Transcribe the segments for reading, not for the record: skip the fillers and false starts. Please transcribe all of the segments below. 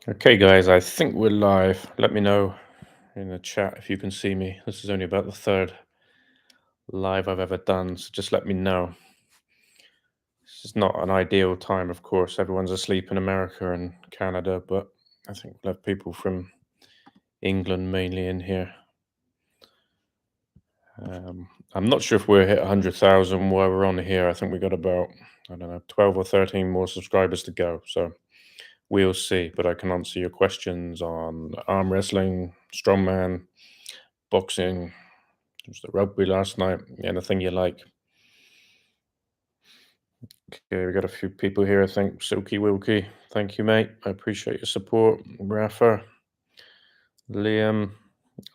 Okay, guys, I think we're live. Let me know in the chat if you can see me. This is only about the third live I've ever done, so just let me know. This is not an ideal time, of course. Everyone's asleep in America and Canada, but I think we'll have people from England mainly in here. I'm not sure if we're hit 100,000 while we're on here. I think we got about, I don't know, 12 or 13 more subscribers to go. So we'll see, but I can answer your questions on arm wrestling, strongman, boxing. It was the rugby last night. Anything you like. Okay, we got a few people here, I think. Silky Wilkie. Thank you, mate. I appreciate your support. Rafa, Liam,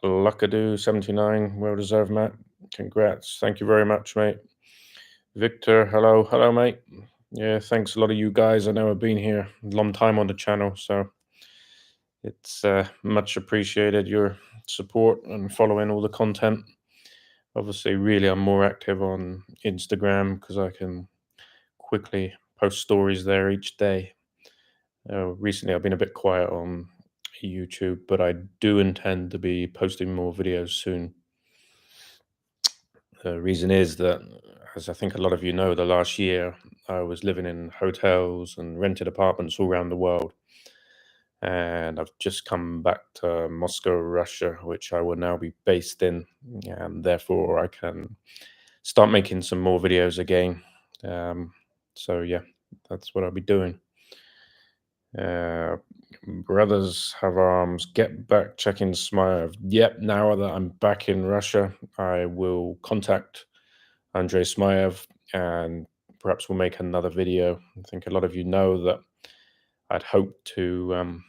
Luckadoo79. Well deserved, Matt. Congrats. Thank you very much, mate. Victor, hello. Hello, mate. Yeah, thanks a lot of you guys. I know I've been here a long time on the channel, so it's much appreciated your support and following all the content. Obviously, really, I'm more active on Instagram because I can quickly post stories there each day. Recently, I've been a bit quiet on YouTube, but I do intend to be posting more videos soon. The reason is that, as I think a lot of you know, the last year I was living in hotels and rented apartments all around the world. And I've just come back to Moscow, Russia, which I will now be based in, and therefore I can start making some more videos again. So yeah, that's what I'll be doing. Brothers have arms. Get back checking Smile. Yep, now that I'm back in Russia, I will contact Andrei Smayev and perhaps we'll make another video. I think a lot of you know that I'd hoped to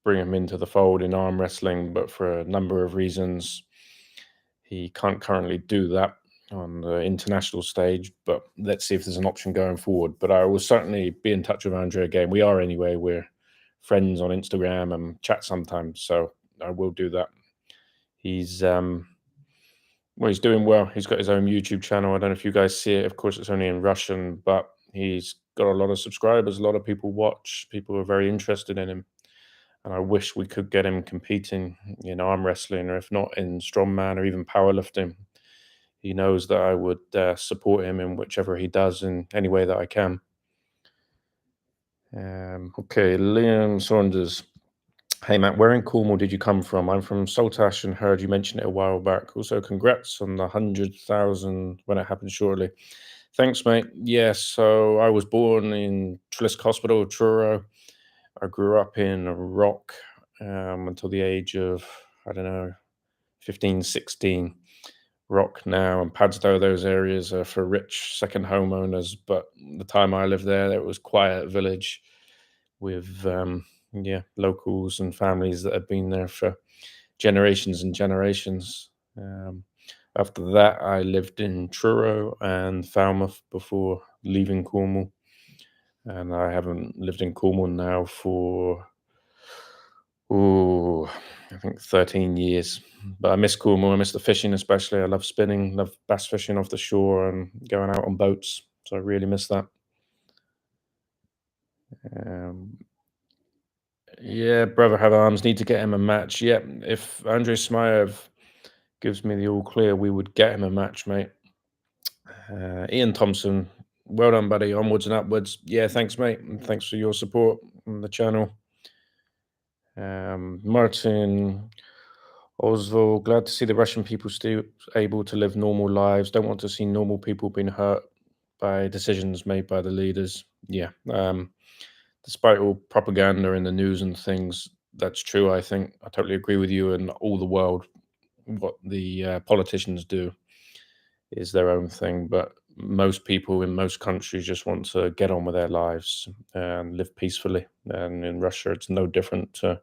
bring him into the fold in arm wrestling, but for a number of reasons, he can't currently do that on the international stage. But let's see if there's an option going forward. But I will certainly be in touch with Andrea again. We are anyway. We're friends on Instagram and chat sometimes, so I will do that. He's well, he's doing well. He's got his own YouTube channel. I don't know if you guys see it. Of course, it's only in Russian, but he's got a lot of subscribers. A lot of people watch. People are very interested in him. And I wish we could get him competing in arm wrestling, or if not in strongman or even powerlifting. He knows that I would support him in whichever he does in any way that I can. Okay, Liam Saunders. Hey, Matt, where in Cornwall did you come from? I'm from Saltash and heard you mention it a while back. Also, congrats on the 100,000 when it happens shortly. Thanks, mate. Yes, so I was born in Trillisk Hospital, Truro. I grew up in Rock until the age of, I don't know, 15, 16. Rock now and Padstow, those areas are for rich second homeowners. But the time I lived there, it was quiet village with locals and families that had been there for generations and generations. After that, I lived in Truro and Falmouth before leaving Cornwall, and I haven't lived in Cornwall now for I think 13 years. But I miss Cornwall. I miss the fishing, especially. I love spinning, love bass fishing off the shore and going out on boats. So I really miss that. Um, Yeah, brother have arms. Need to get him a match. Yeah, if Andrei Smayev gives me the all clear, we would get him a match, mate. Ian Thompson, well done, buddy. Onwards and upwards. Yeah, thanks, mate. And thanks for your support on the channel. Martin Oswald, glad to see the Russian people still able to live normal lives. Don't want to see normal people being hurt by decisions made by the leaders. Yeah. Despite all propaganda in the news and things, that's true. I think I totally agree with you. And all the world, what the politicians do is their own thing. But most people in most countries just want to get on with their lives and live peacefully. And in Russia, it's no different to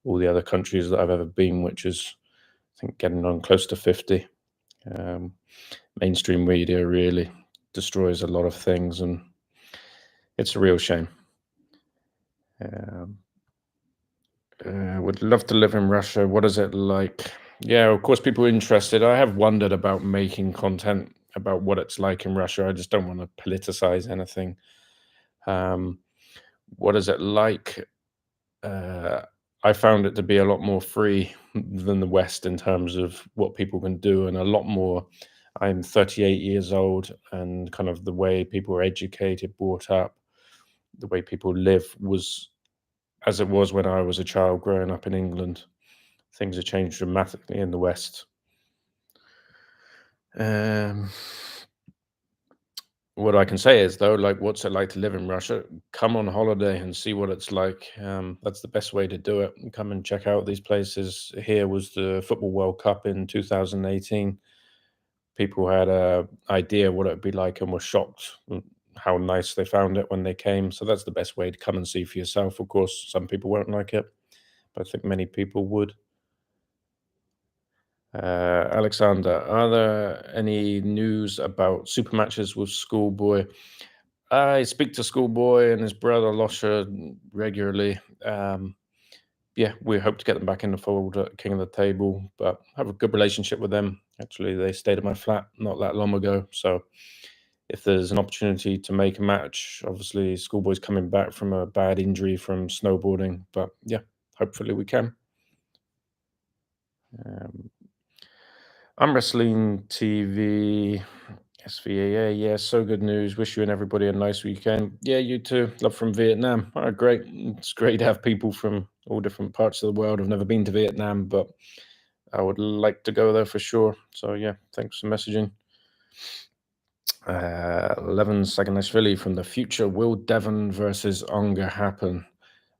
all the other countries that I've ever been, which is, I think, getting on close to 50. Mainstream media really destroys a lot of things, and it's a real shame. Would love to live in Russia. What is it like? Yeah, of course, people are interested. I have wondered about making content about what it's like in Russia. I just don't want to politicize anything. What is it like? uh, I found it to be a lot more free than the West in terms of what people can do, and a lot more. I'm 38 years old, and kind of the way people are educated, brought up, the way people live was as it was when I was a child growing up in England. Things have changed dramatically in the West. Um, what I can say is though, like, what's it like to live in Russia? Come on holiday and see what it's like. That's the best way to do it. Come and check out these places. Here was the Football World Cup in 2018. People had a idea what it would be like and were shocked how nice they found it when they came. So that's the best way to come and see for yourself. Of course, some people won't like it, but I think many people would. Alexander, are there any news about super matches with Schoolboy? I speak to Schoolboy and his brother Losher regularly. Yeah, we hope to get them back in the fold at King of the Table, but I have a good relationship with them. Actually, they stayed at my flat not that long ago. So if there's an opportunity to make a match, obviously Schoolboy's coming back from a bad injury from snowboarding. But yeah, hopefully we can. Um, I'm Wrestling TV. SVAA, yeah, so good news. Wish you and everybody a nice weekend. Yeah, you too. Love from Vietnam. All right, great. It's great to have people from all different parts of the world. I've never been to Vietnam, but I would like to go there for sure. So yeah, thanks for messaging. 11 Saganashvili from the future. Will Devon versus Onga happen?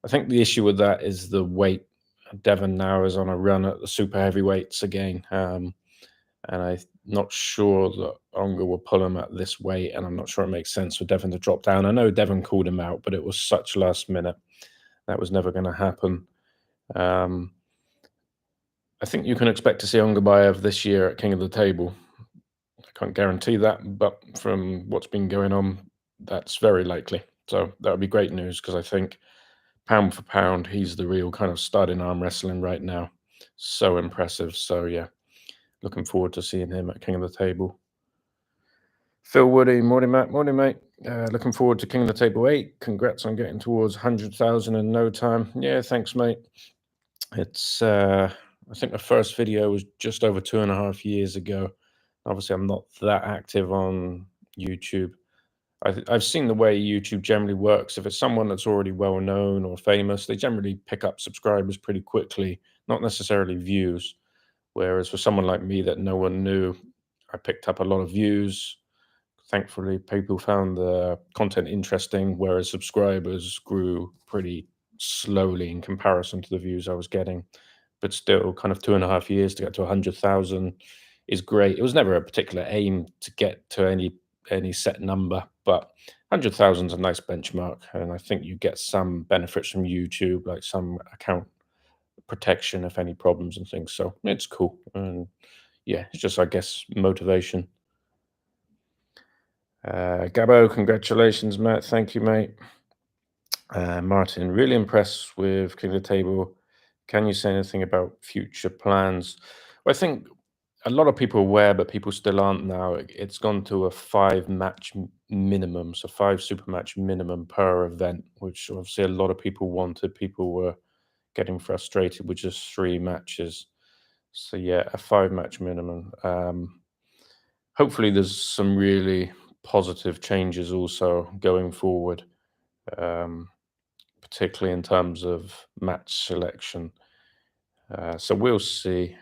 I think the issue with that is the weight. Devon now is on a run at the super heavyweights again. And I'm not sure that Onga will pull him at this weight, and I'm not sure it makes sense for Devon to drop down. I know Devon called him out, but it was such last minute. That was never going to happen. Um, I think you can expect to see Ongabayev this year at King of the Table. I can't guarantee that, but from what's been going on, that's very likely. So that would be great news because I think pound for pound, he's the real kind of stud in arm wrestling right now. So impressive. So yeah, looking forward to seeing him at King of the Table. Phil Woody, morning, Matt. Morning, mate. Looking forward to King of the Table 8. Congrats on getting towards 100,000 in no time. Yeah, thanks, mate. It's, I think the first video was just over 2.5 years ago. Obviously, I'm not that active on YouTube. I've seen the way YouTube generally works. If it's someone that's already well known or famous, they generally pick up subscribers pretty quickly, not necessarily views. Whereas for someone like me that no one knew, I picked up a lot of views. Thankfully, people found the content interesting, whereas subscribers grew pretty slowly in comparison to the views I was getting. But still, kind of 2.5 years to get to 100,000 is great. It was never a particular aim to get to any set number, but 100,000 is a nice benchmark, and I think you get some benefits from YouTube, like some account protection if any problems and things. So it's cool, and yeah, it's just I guess motivation. Gabo, congratulations, Matt. Thank you, mate. Martin, really impressed with King of the Table. Can you say anything about future plans? Well, I think a lot of people are aware, but people still aren't now. It's gone to a five-match minimum, so five super match minimum per event, which obviously a lot of people wanted. People were getting frustrated with just three matches. So yeah, a five-match minimum. Hopefully, there's some really positive changes also going forward, um, particularly in terms of match selection. So we'll see.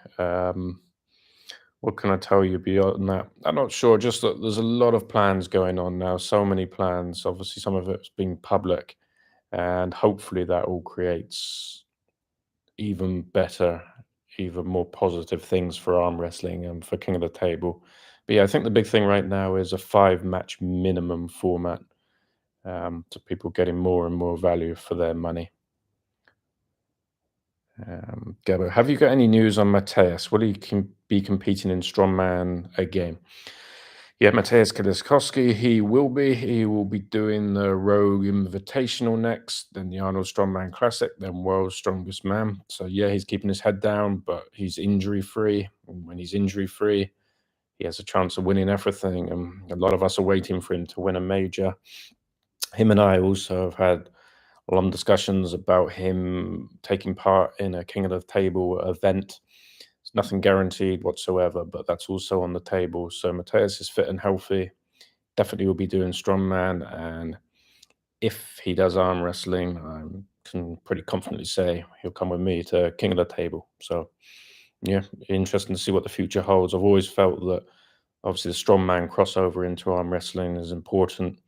What can I tell you beyond that? I'm not sure. Just that there's a lot of plans going on now. So many plans. Obviously, some of it's being public, and hopefully that all creates even better, even more positive things for arm wrestling and for King of the Table. But yeah, I think the big thing right now is a five-match minimum format, so people getting more and more value for their money. Gabo, have you got any news on Mateus? Will he be competing in Strongman again? Yeah, Mateusz Kaliskowski, he will be. He will be doing the Rogue Invitational next, then the Arnold Strongman Classic, then World's Strongest Man. So yeah, he's keeping his head down, but he's injury free. And when he's injury free, he has a chance of winning everything. And a lot of us are waiting for him to win a major. Him and I also have had long discussions about him taking part in a King of the Table event. It's nothing guaranteed whatsoever, but that's also on the table. So Mateus is fit and healthy. Definitely will be doing strongman, and if he does arm wrestling, I can pretty confidently say he'll come with me to King of the Table. So yeah, interesting to see what the future holds. I've always felt that obviously the strongman crossover into arm wrestling is important,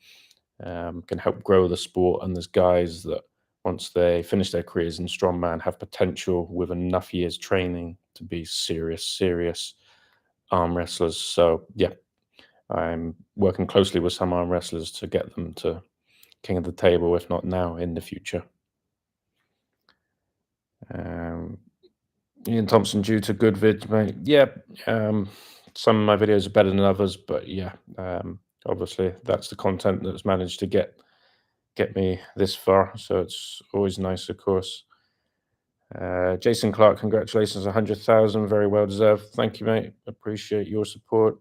can help grow the sport. And there's guys that once they finish their careers in strongman have potential with enough years training to be serious arm wrestlers. So yeah, I'm working closely with some arm wrestlers to get them to King of the Table, if not now, in the future. Um, Ian Thompson, due to good vid, mate. Yeah, some of my videos are better than others, but yeah, obviously that's the content that's managed to get me this far. So it's always nice, of course. Jason Clark, congratulations, 100,000, very well deserved. Thank you, mate. Appreciate your support.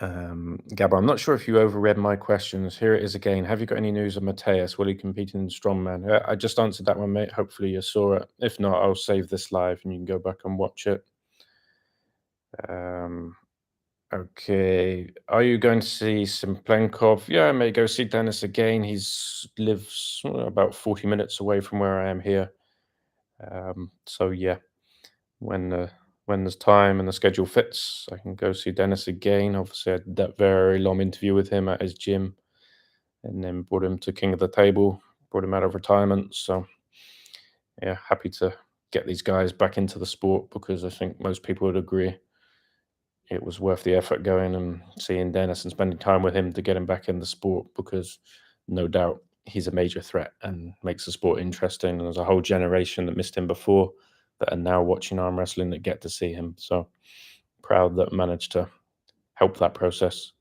Gabba, I'm not sure if you overread my questions. Here it is again. Have you got any news on Mateus? Will he compete in Strongman? I just answered that one, mate. Hopefully you saw it. If not, I'll save this live and you can go back and watch it. Um, okay. Are you going to see Simplenkov? Yeah, I may go see Dennis again. He's lives about 40 minutes away from where I am here. So yeah, when when there's time and the schedule fits, I can go see Dennis again. Obviously, I did that very long interview with him at his gym, and then brought him to King of the Table, brought him out of retirement. So yeah, happy to get these guys back into the sport because I think most people would agree it was worth the effort going and seeing Dennis and spending time with him to get him back in the sport because no doubt he's a major threat and makes the sport interesting. And there's a whole generation that missed him before that are now watching arm wrestling that get to see him. So proud that I managed to help that process.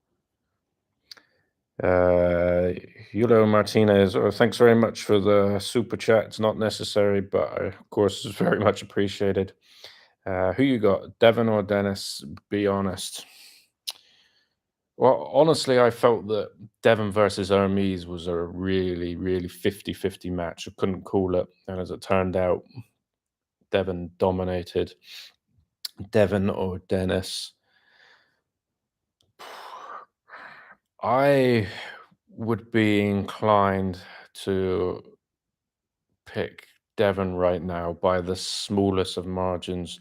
Julio Martinez, thanks very much for the super chat. It's not necessary, but of course, it's very much appreciated. Who you got, Devon or Dennis? Be honest. Well, honestly, I felt that Devon versus Hermes was a really 50-50 match. I couldn't call it. And as it turned out, Devon dominated. Devon or Dennis? I would be inclined to pick Devon right now by the smallest of margins.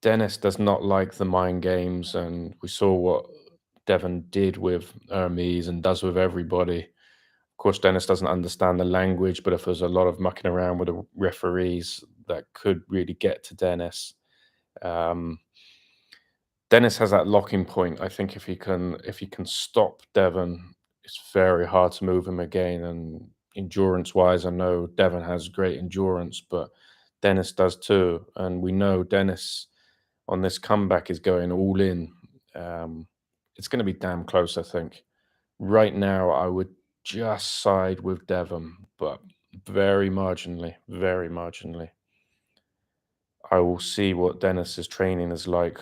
Dennis does not like the mind games, and we saw what Devon did with Hermes and does with everybody. Of course, Dennis doesn't understand the language, but if there's a lot of mucking around with the referees, that could really get to Dennis. Um, Dennis has that locking point. I think if he can stop Devon, it's very hard to move him again. And endurance wise, I know Devon has great endurance, but Dennis does too. And we know Dennis on this comeback is going all in. It's going to be damn close, I think. Right now, I would just side with Devon, but very marginally, very marginally. I will see what Dennis's training is like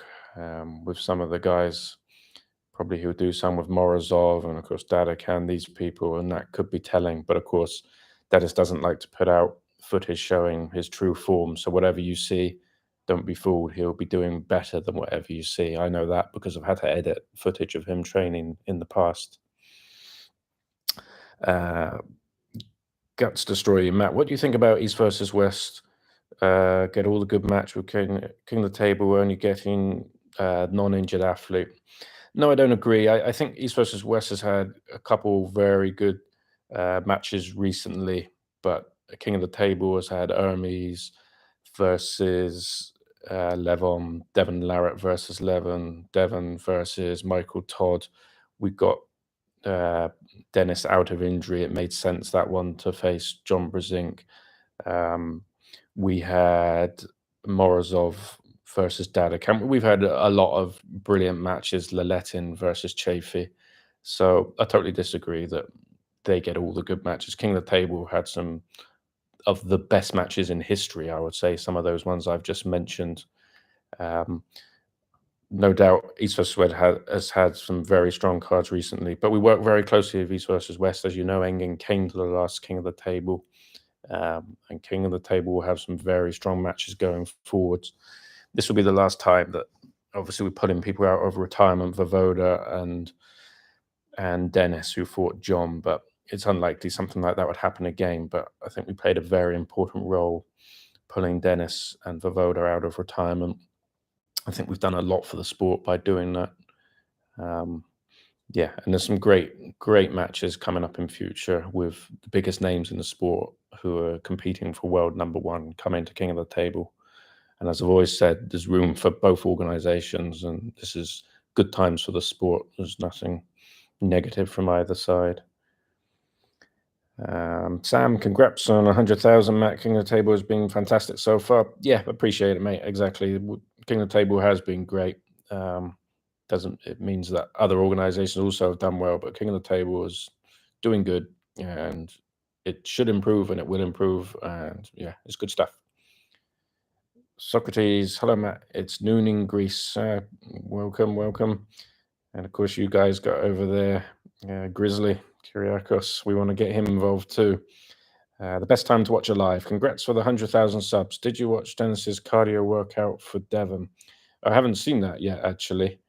with some of the guys. Probably he'll do some with Morozov and, of course, Dadakan, these people, and that could be telling. But, of course, Dennis doesn't like to put out footage showing his true form. So whatever you see, don't be fooled. He'll be doing better than whatever you see. I know that because I've had to edit footage of him training in the past. Uh, Guts Destroyer, Matt, what do you think about East versus West? Get all the good match with King of the Table, only getting non-injured athlete. No, I don't agree. I think East versus West has had a couple very good matches recently, but King of the Table has had Hermes versus Levon, Devon Larratt versus Levon, Devon versus Michael Todd. We got Dennis out of injury. It made sense that one to face John Brezink. We had Morozov versus Dadakamp. We've had a lot of brilliant matches, Laletin versus Chafee. So I totally disagree that they get all the good matches. King of the Table had some of the best matches in history, I would say. Some of those ones I've just mentioned. no doubt, East versus West has had some very strong cards recently, but we work very closely with East versus West. As you know, Engin came to the last King of the Table, and King of the Table will have some very strong matches going forwards. This will be the last time that obviously we're putting people out of retirement, Vovoda and Dennis, who fought John, but it's unlikely something like that would happen again. But I think we played a very important role pulling Dennis and Vovoda out of retirement. I think we've done a lot for the sport by doing that. Um, yeah, and there's some great matches coming up in future with the biggest names in the sport who are competing for world number one coming to King of the Table. And as I've always said, there's room for both organizations, and this is good times for the sport. There's nothing negative from either side. Sam, congrats on 100,000. Matt, King of the Table has been fantastic so far. Yeah, appreciate it, mate. Exactly. King of the Table has been great. Doesn't it means that other organizations also have done well, but King of the Table is doing good, and it should improve and it will improve. And yeah, it's good stuff. Socrates, hello, Matt. It's noon in Greece. Welcome, welcome. And of course, you guys got over there, Grizzly, Kyriakos. We want to get him involved too. The best time to watch it live. Congrats for the 100,000 subs. Did you watch Dennis's cardio workout for Devon? I haven't seen that yet, actually.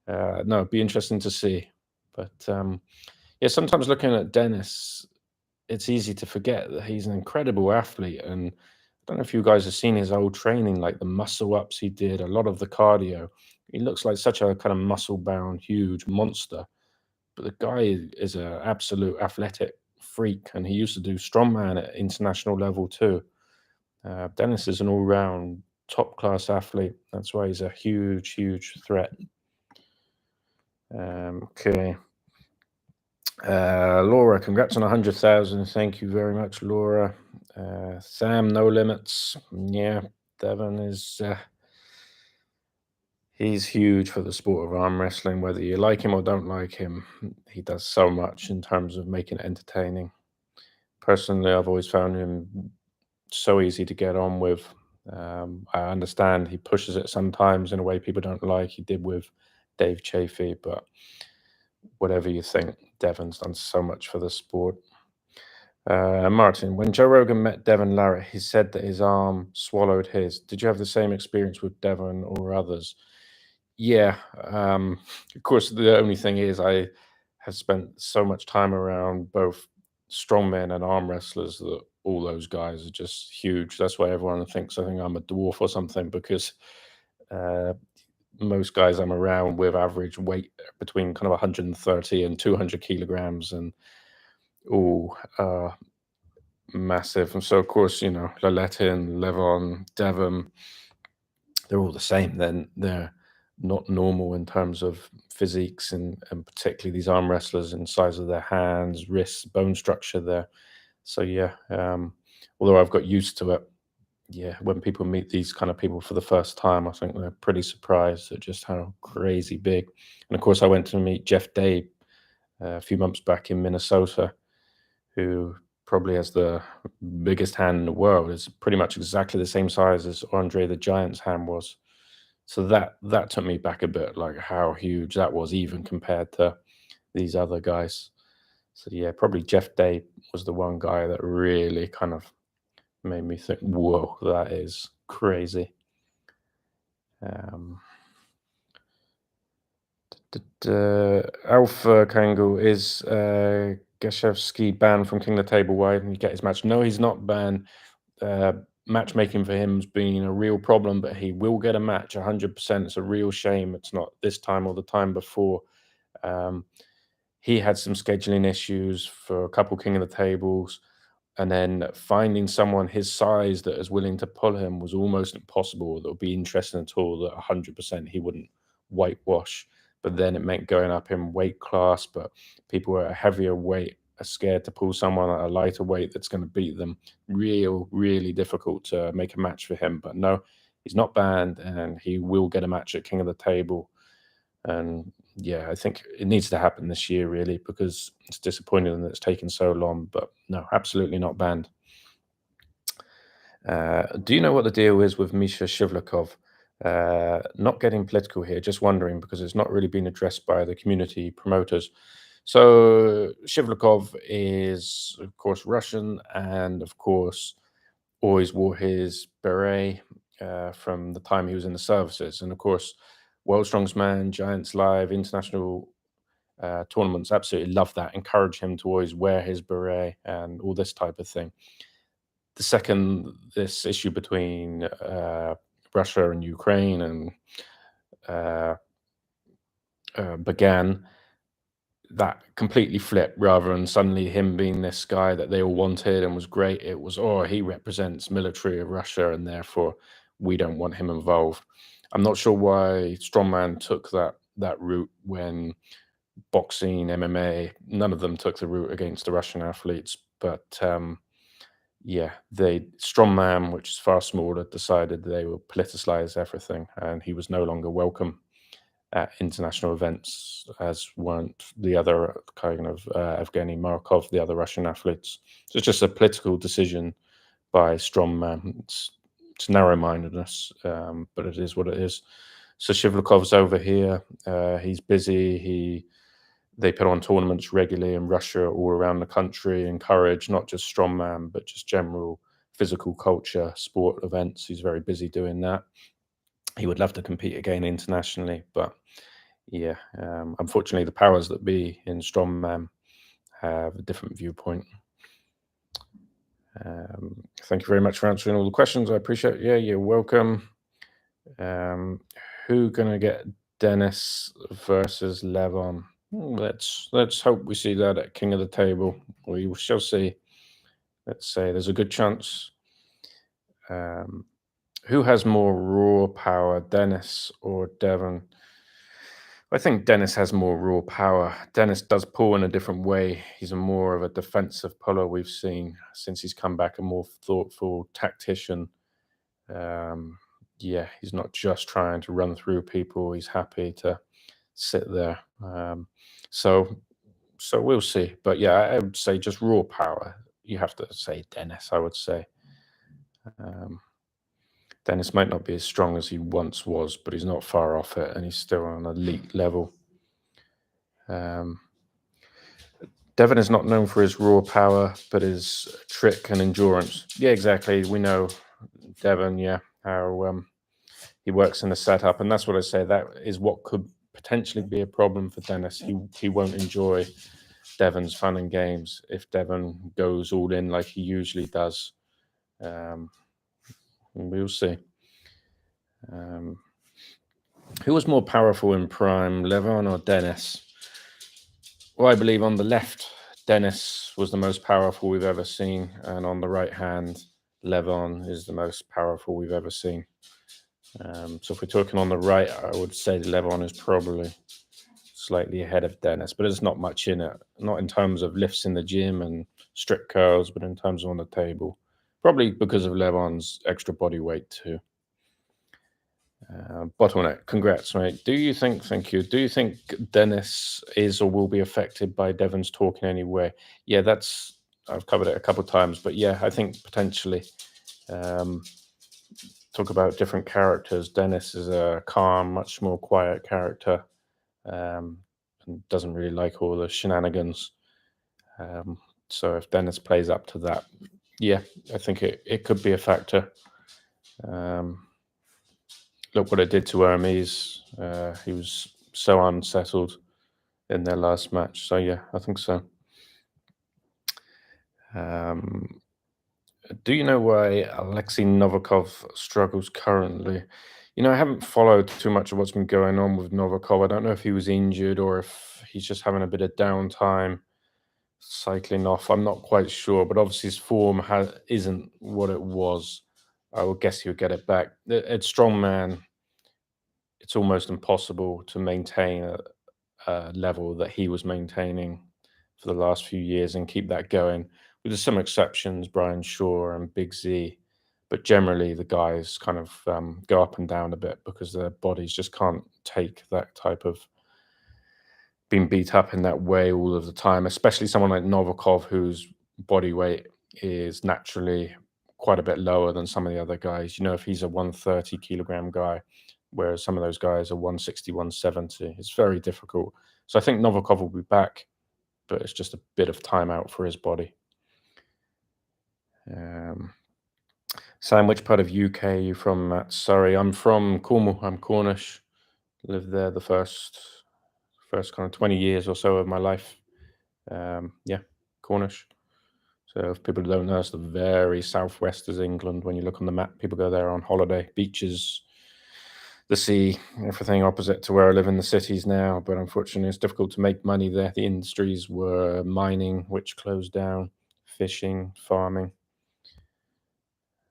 No, it'd be interesting to see. But yeah, sometimes looking at Dennis, it's easy to forget that he's an incredible athlete. And I don't know if you guys have seen his old training, like the muscle ups he did, a lot of the cardio. He looks like such a kind of muscle bound, huge monster. But the guy is an absolute athletic freak, and he used to do strongman at international level too. Dennis is an all round top class athlete. That's why he's a huge threat. Okay. Laura, congrats on 100,000. Thank you very much, Laura. Sam, no limits. Yeah, Devon is he's huge for the sport of arm wrestling. Whether you like him or don't like him, he does so much in terms of making it entertaining. Personally, I've always found him so easy to get on with. I understand he pushes it sometimes in a way people don't like. He did with Dave Chafee, but whatever you think, Devon's done so much for the sport. Martin, when Joe Rogan met Devon Larratt, he said that his arm swallowed his. Did you have the same experience with Devon or others? Yeah. Of course, the only thing is I have spent so much time around both strongmen and arm wrestlers that all those guys are just huge. That's why everyone thinks I think I'm a dwarf or something because uh, most guys I'm around with average weight between kind of 130 and 200 kilograms and all massive. And so, of course, you know, Laletin, Levon, Devon, they're all the same. Then they're not normal in terms of physiques and particularly these arm wrestlers in size of their hands, wrists, bone structure there. So yeah, although I've got used to it, yeah, when people meet these kind of people for the first time, I think they're pretty surprised at just how crazy big. And of course, I went to meet Jeff Day a few months back in Minnesota, who probably has the biggest hand in the world. It's pretty much exactly the same size as Andre the Giant's hand was. So that took me back a bit, like how huge that was, even compared to these other guys. So yeah, probably Jeff Day was the one guy that really kind of made me think, "Whoa, that is crazy." Um, Alpha Kangol, is Gashevsky banned from King of the Table? Why didn't he get his match? No, he's not banned. Uh, Matchmaking for him's been a real problem, but he will get a match 100%. It's a real shame it's not this time or the time before. Um, he had some scheduling issues for a couple King of the Tables, and then finding someone his size that is willing to pull him was almost impossible. That would be interesting at all. That 100% he wouldn't whitewash. But then it meant going up in weight class. But people at a heavier weight are scared to pull someone at a lighter weight that's going to beat them. Really difficult to make a match for him. But no, he's not banned, and he will get a match at King of the Table. And yeah, I think it needs to happen this year, really, because it's disappointing that it's taken so long. But no, absolutely not banned. Do you know what the deal is with Misha Shivlakov? Not getting political here, just wondering because it's not really been addressed by the community promoters. So Shivlikov is, of course, Russian, and of course, always wore his beret from the time he was in the services. And of course, World Strongest Man, Giants Live, international tournaments absolutely love that, encourage him to always wear his beret and all this type of thing. The second this issue between Russia and Ukraine and uh, began, that completely flipped. Rather than suddenly him being this guy that they all wanted and was great, it was, oh, he represents military of Russia and therefore we don't want him involved. I'm not sure why strongman took that route when boxing, MMA, none of them took the route against the Russian athletes. But yeah, they strongman, which is far smaller, decided they will politicize everything, and he was no longer welcome at international events, as weren't the other kind of Evgeny Markov, the other Russian athletes. So it's just a political decision by strongman. It's narrow-mindedness, but it is what it is. So Shivlikov's over here. He's busy. They put on tournaments regularly in Russia, all around the country, encourage not just strongman, but just general physical culture, sport events. He's very busy doing that. He would love to compete again internationally, but yeah, unfortunately, the powers that be in strongman have a different viewpoint. Thank you very much for answering all the questions. I appreciate it. Yeah, you're welcome. Who gonna get Dennis versus Levon? Let's hope we see that at King of the Table. We shall see. Let's say there's a good chance. Um, who has more raw power, Dennis or Devon? I think Dennis has more raw power. Dennis does pull in a different way. He's a more of a defensive puller we've seen since he's come back, a more thoughtful tactician. Um, yeah, he's not just trying to run through people. He's happy to sit there. So so we'll see. But yeah, I would say just raw power. You have to say Dennis, I would say. Um, Dennis might not be as strong as he once was, but he's not far off it, and he's still on an elite level. Um, Devon is not known for his raw power, but his trick and endurance. Yeah, exactly. We know Devon, yeah, how he works in the setup, and that's what I say. That is what could potentially be a problem for Dennis. He won't enjoy Devon's fun and games if Devon goes all in like he usually does. We'll see. Who was more powerful in prime, Levon or Dennis? Well, I believe on the left, Dennis was the most powerful we've ever seen, and on the right hand, Levon is the most powerful we've ever seen. So if we're talking on the right, I would say Levon is probably slightly ahead of Dennis, but there's not much in it. Not in terms of lifts in the gym and strict curls, but in terms of on the table. Probably because of Levon's extra body weight too. Bottleneck, congrats, mate. Thank you. Do you think Dennis is or will be affected by Devon's talk in any way? Yeah, I've covered it a couple of times, but yeah, I think potentially. Talk about different characters. Dennis is a calm, much more quiet character, and doesn't really like all the shenanigans. So if Dennis plays up to that, yeah, I think it could be a factor. Look what it did to Hermes. He was so unsettled in their last match. So yeah, I think so. Do you know why Alexei Novikov struggles currently? I haven't followed too much of what's been going on with Novikov. I don't know if he was injured or if he's just having a bit of downtime, cycling off. I'm not quite sure, but obviously his form isn't what it was. I would guess he'll get it back. At strongman, it's almost impossible to maintain a level that he was maintaining for the last few years and keep that going. With some exceptions, Brian Shaw and Big Z, but generally the guys kind of go up and down a bit because their bodies just can't take that type of being beat up in that way all of the time, especially someone like Novikov, whose body weight is naturally quite a bit lower than some of the other guys. You know, if he's a 130 kilogram guy, whereas some of those guys are 160, 170, it's very difficult. So I think Novikov will be back, but it's just a bit of time out for his body. Um, Sam, which part of UK are you from, Matt? Sorry, I'm from Cornwall. I'm Cornish. Lived there the first kind of 20 years or so of my life. Yeah, Cornish. So if people don't know, it's the very southwest of England. When you look on the map, people go there on holiday, beaches, the sea, everything opposite to where I live in the cities now. But unfortunately, it's difficult to make money there. The industries were mining, which closed down, fishing, farming.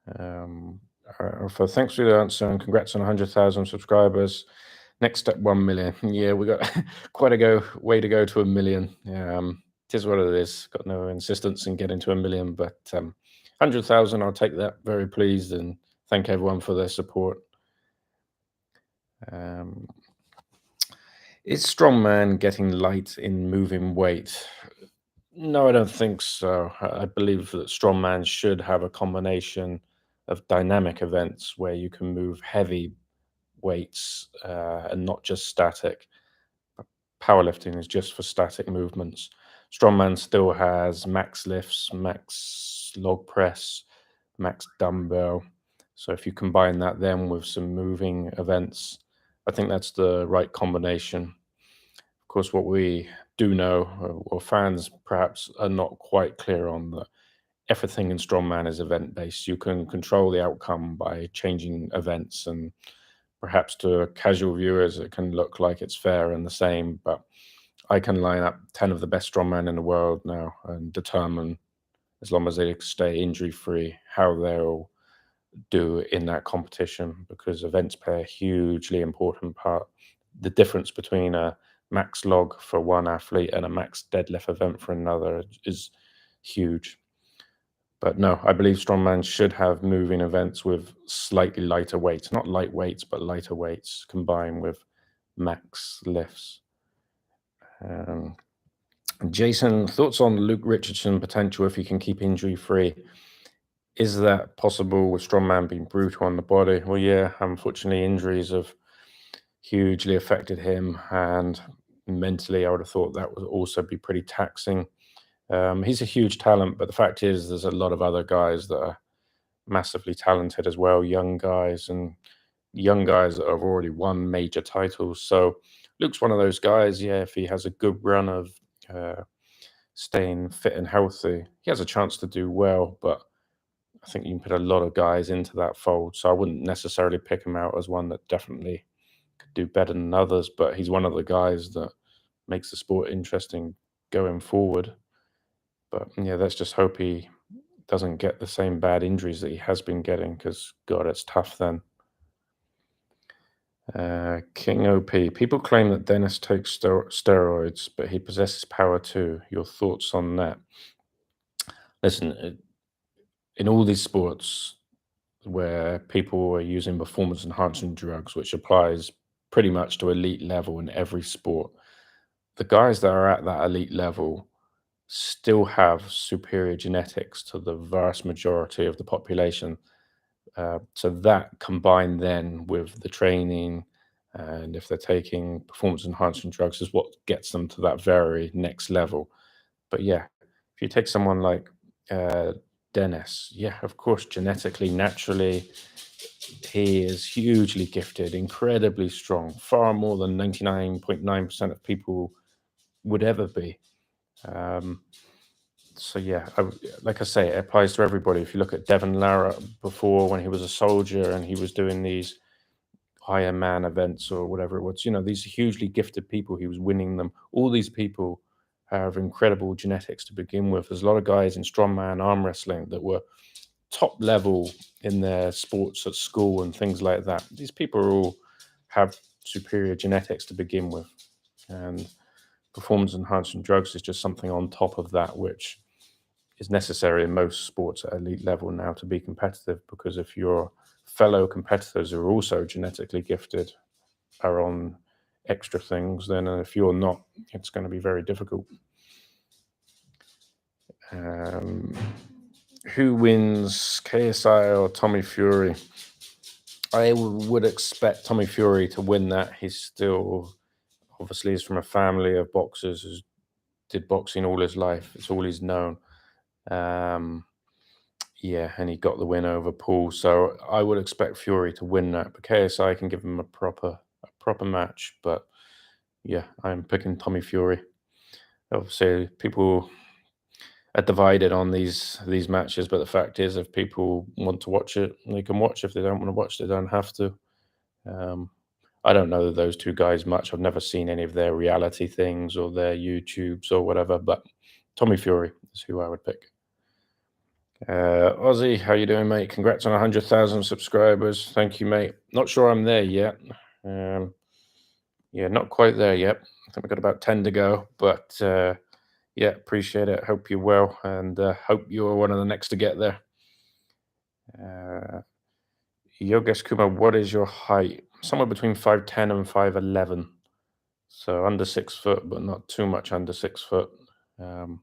So thanks for the answer and congrats on 100,000 subscribers. Next step, 1 million. Yeah, we got quite a way to go to a million. It is what it is. Got no insistence in getting to a million, but 100,000, I'll take that. Very pleased and thank everyone for their support. Um, is strongman getting light in moving weight? No, I don't think so. I believe that strongman should have a combination of dynamic events where you can move heavy weights and not just static. Powerlifting is just for static movements. Strongman still has max lifts, max log press, max dumbbell. So if you combine that then with some moving events, I think that's the right combination. Of course, what we do know, or fans perhaps are not quite clear on, that everything in strongman is event based. You can control the outcome by changing events, and perhaps to casual viewers, it can look like it's fair and the same. But I can line up 10 of the best strongmen in the world now and determine, as long as they stay injury free, how they'll do in that competition, because events play a hugely important part. The difference between a max log for one athlete and a max deadlift event for another is huge. But no, I believe strongman should have moving events with slightly lighter weights, not light weights, but lighter weights combined with max lifts. Jason, thoughts on Luke Richardson potential if he can keep injury free? Is that possible with strongman being brutal on the body? Well, yeah, unfortunately, injuries have hugely affected him, and mentally, I would have thought that would also be pretty taxing. He's a huge talent, but the fact is, there's a lot of other guys that are massively talented as well, young guys that have already won major titles. So Luke's one of those guys. Yeah, if he has a good run of staying fit and healthy, he has a chance to do well. But I think you can put a lot of guys into that fold. So I wouldn't necessarily pick him out as one that definitely could do better than others. But he's one of the guys that makes the sport interesting going forward. But yeah, let's just hope he doesn't get the same bad injuries that he has been getting, because God, it's tough then. King OP. People claim that Dennis takes steroids, but he possesses power too. Your thoughts on that? Listen, in all these sports where people are using performance enhancing drugs, which applies pretty much to elite level in every sport, the guys that are at that elite level still have superior genetics to the vast majority of the population. So that combined then with the training, and if they're taking performance enhancing drugs, is what gets them to that very next level. But yeah, if you take someone like Dennis, yeah, of course, genetically, naturally, he is hugely gifted, incredibly strong, far more than 99.9% of people would ever be. Um, so yeah, like I say, it applies to everybody. If you look at Devon Lara before, when he was a soldier and he was doing these Ironman events or whatever it was, these hugely gifted people, he was winning them. All these people have incredible genetics to begin with. There's a lot of guys in strongman arm wrestling that were top level in their sports at school and things like that. These people all have superior genetics to begin with, and performance enhancing drugs is just something on top of that, which is necessary in most sports at elite level now to be competitive, because if your fellow competitors who are also genetically gifted are on extra things, then if you're not, it's going to be very difficult. Who wins, KSI or Tommy Fury? Would expect Tommy Fury to win that. He's still obviously is from a family of boxers who did boxing all his life. It's all he's known. Um, yeah, and he got the win over Paul. So I would expect Fury to win that. But KSI can give him a proper match. But yeah, I'm picking Tommy Fury. Obviously, people are divided on these matches, but the fact is, if people want to watch it, they can watch. If they don't want to watch, they don't have to. Um, I don't know those two guys much. I've never seen any of their reality things or their YouTubes or whatever, but Tommy Fury is who I would pick. Ozzy, how you doing, mate? Congrats on 100,000 subscribers. Thank you, mate. Not sure I'm there yet. Um, yeah, not quite there yet. I think we've got about 10 to go, but yeah, appreciate it. Hope you're well, and hope you're one of the next to get there. Uh, Yogesh Kumar, what is your height? Somewhere between 5'10" and 5'11". So under 6 foot, but not too much under 6 foot. Um,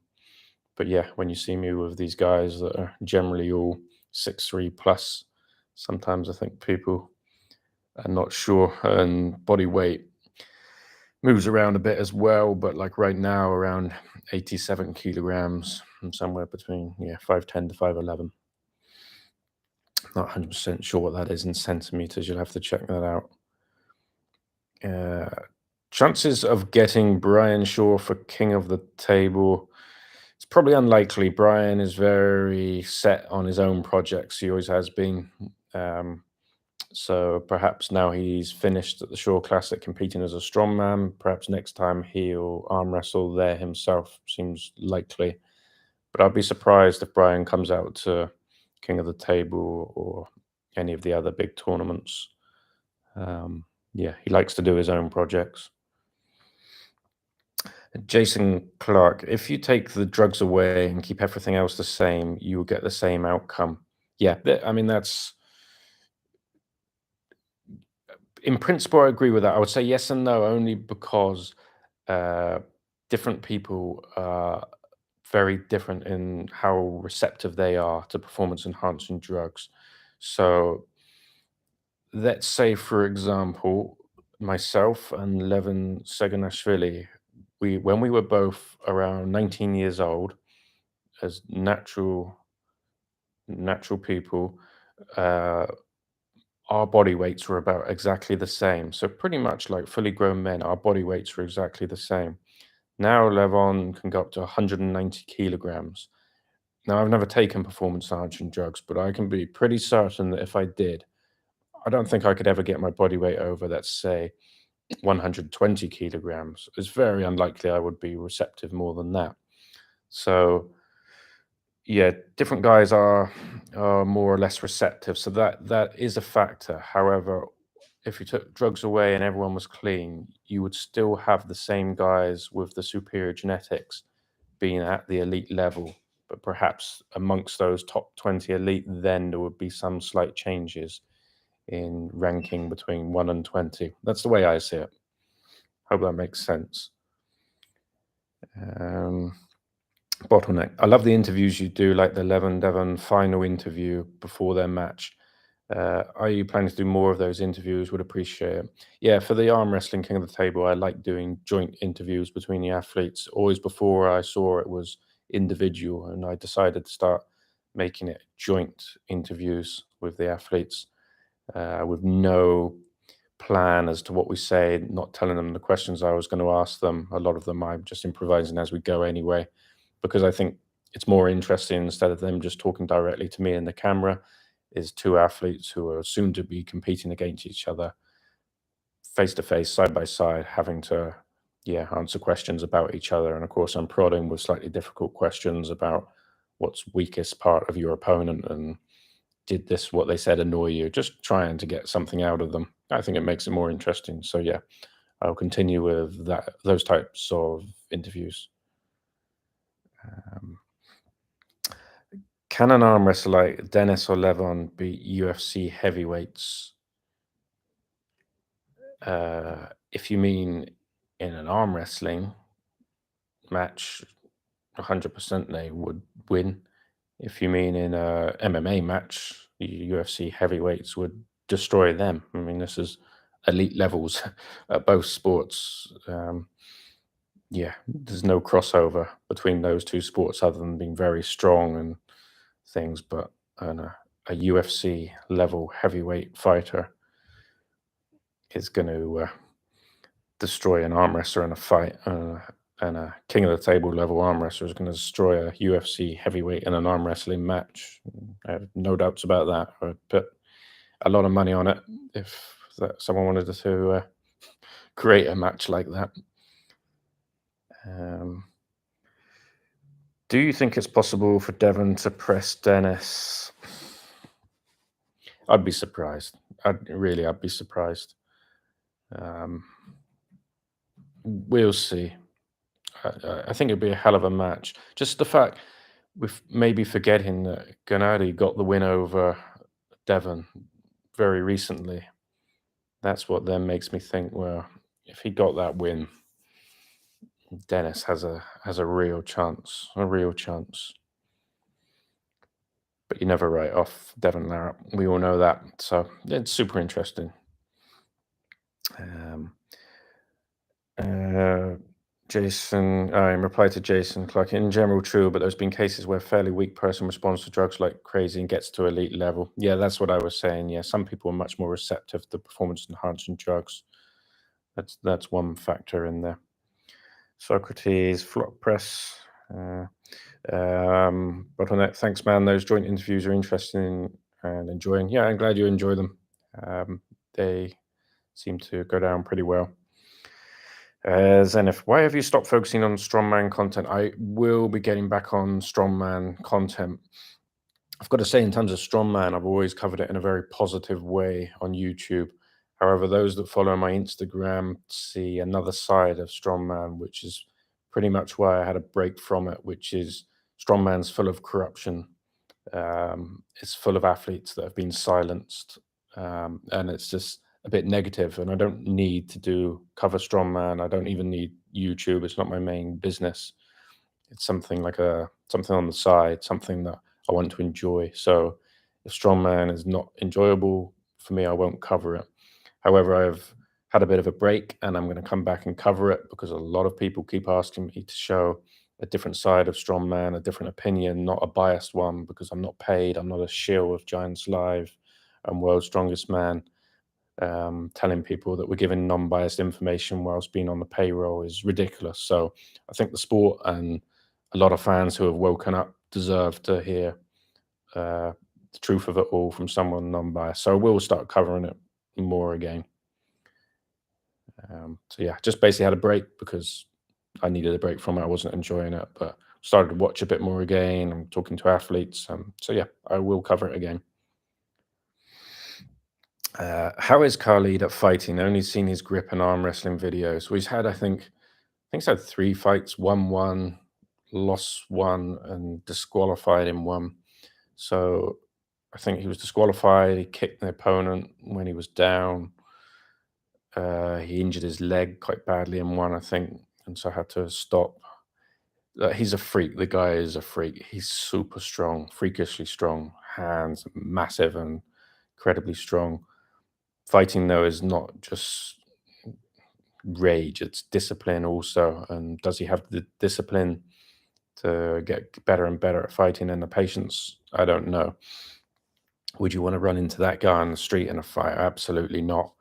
but yeah, when you see me with these guys that are generally all 6'3" plus, sometimes I think people are not sure. And body weight moves around a bit as well, but like right now, around 87 kilograms, and somewhere between 5'10" to 5'11". Not 100% sure what that is in centimeters. You'll have to check that out. Uh, Chances of getting Brian Shaw for King of the Table. It's probably unlikely. Brian is very set on his own projects. He always has been. Um, so perhaps now he's finished at the Shaw Classic competing as a strongman. Perhaps next time he'll arm wrestle there himself. Seems likely. But I'd be surprised if Brian comes out to King of the Table or any of the other big tournaments. Yeah, he likes to do his own projects. Jason Clark, if you take the drugs away and keep everything else the same, you will get the same outcome. Yeah, I mean, that's in principle, I agree with that. I would say yes and no, only because uh, different people are very different in how receptive they are to performance enhancing drugs. So let's say, for example, myself and Levin Seganashvili, when we were both around 19 years old, as natural people, uh, our body weights were about exactly the same. So pretty much like fully grown men, our body weights were exactly the same. Now Levon can go up to 190 kilograms. Now I've never taken performance enhancing drugs, but I can be pretty certain that if I did, I don't think I could ever get my body weight over, let's say, 120 kilograms. It's very unlikely I would be receptive more than that. So yeah, different guys are more or less receptive, so that is a factor. However, if you took drugs away and everyone was clean, you would still have the same guys with the superior genetics being at the elite level. But perhaps amongst those top 20 elite, then there would be some slight changes in ranking between 1 and 20. That's the way I see it. Hope that makes sense. Um, Bottleneck. I love the interviews you do, like the Levin Devon final interview before their match. Are you planning to do more of those interviews? Would appreciate it. Yeah, for the arm wrestling King of the Table, I like doing joint interviews between the athletes. Always before I saw it was individual, and I decided to start making it joint interviews with the athletes with no plan as to what we say, not telling them the questions I was going to ask them. A lot of them I'm just improvising as we go anyway, because I think it's more interesting instead of them just talking directly to me in the camera, is two athletes who are soon to be competing against each other face to face, side by side, having to answer questions about each other. And of course, I'm prodding with slightly difficult questions about what's weakest part of your opponent and did this what they said annoy you, just trying to get something out of them. I think it makes it more interesting. So yeah, I'll continue with those types of interviews. um, can an arm wrestler like Dennis or Levon beat UFC heavyweights? If you mean in an arm wrestling match, 100% they would win. If you mean in a MMA match, the UFC heavyweights would destroy them. I mean, this is elite levels at both sports. Yeah, there's no crossover between those two sports other than being very strong and things. But a UFC level heavyweight fighter is going to destroy an arm wrestler in a fight, and a king of the table level arm wrestler is going to destroy a UFC heavyweight in an arm wrestling match. I have no doubts about that. I would put a lot of money on it if someone wanted to create a match like that. Um, do you think it's possible for Devon to press Dennis? I'd be surprised. I'd be surprised. Um, we'll see. I think it'd be a hell of a match. Just the fact with maybe forgetting that Gennady got the win over Devon very recently. That's what then makes me think, well, if he got that win, Dennis has a real chance, a real chance. But you never write off Devon Larratt. We all know that. So it's super interesting. Um, uh, Jason, in reply to Jason Clark, in general, true, but there's been cases where a fairly weak person responds to drugs like crazy and gets to elite level. Yeah, that's what I was saying. Yeah, some people are much more receptive to performance enhancing drugs. That's one factor in there. Socrates, Flop Press. Bottleneck, thanks, man. Those joint interviews are interesting and enjoying. Yeah, I'm glad you enjoy them. They seem to go down pretty well. Zenith, why have you stopped focusing on strongman content? I will be getting back on strongman content. I've got to say, in terms of strongman, I've always covered it in a very positive way on YouTube. However, those that follow my Instagram see another side of strongman, which is pretty much why I had a break from it, which is strongman's full of corruption. It's full of athletes that have been silenced, and it's just a bit negative. And I don't need to do cover strongman. I don't even need YouTube. It's not my main business. It's something like something on the side, something that I want to enjoy. So if strongman is not enjoyable for me, I won't cover it. However, I've had a bit of a break, and I'm going to come back and cover it because a lot of people keep asking me to show a different side of strongman, a different opinion, not a biased one, because I'm not paid. I'm not a shill of Giants Live and World's Strongest Man. Telling people that we're giving non-biased information whilst being on the payroll is ridiculous. So I think the sport and a lot of fans who have woken up deserve to hear the truth of it all from someone non-biased. So we'll start covering it more again. So yeah, just basically had a break because I needed a break from it. I wasn't enjoying it, but started to watch a bit more again. I'm talking to athletes. So yeah, I will cover it again. How is Khalid at fighting? Only seen his grip and arm wrestling videos. So he's had, I think he's had 3 fights, won one, lost one, and disqualified in one. So I think he was disqualified. He kicked the opponent when he was down. He injured his leg quite badly in one, I think, and so had to stop. He's a freak. The guy is a freak. He's super strong, freakishly strong, hands massive and incredibly strong. Fighting though is not just rage; it's discipline also. And does he have the discipline to get better and better at fighting and the patience? I don't know. Would you want to run into that guy on the street in a fight? Absolutely not.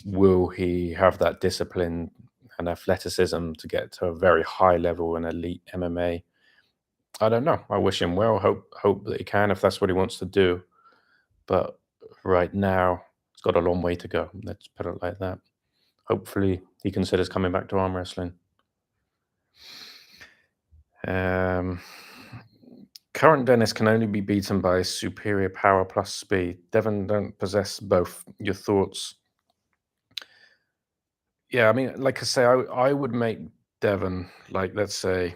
Will he have that discipline and athleticism to get to a very high level in elite MMA? I don't know. I wish him well. Hope that he can if that's what he wants to do. But right now, he's got a long way to go. Let's put it like that. Hopefully, he considers coming back to arm wrestling. Um, Current Dennis can only be beaten by superior power plus speed. Devon don't possess both. Your thoughts? Yeah, I mean, like I say, I would make Devon, like, let's say,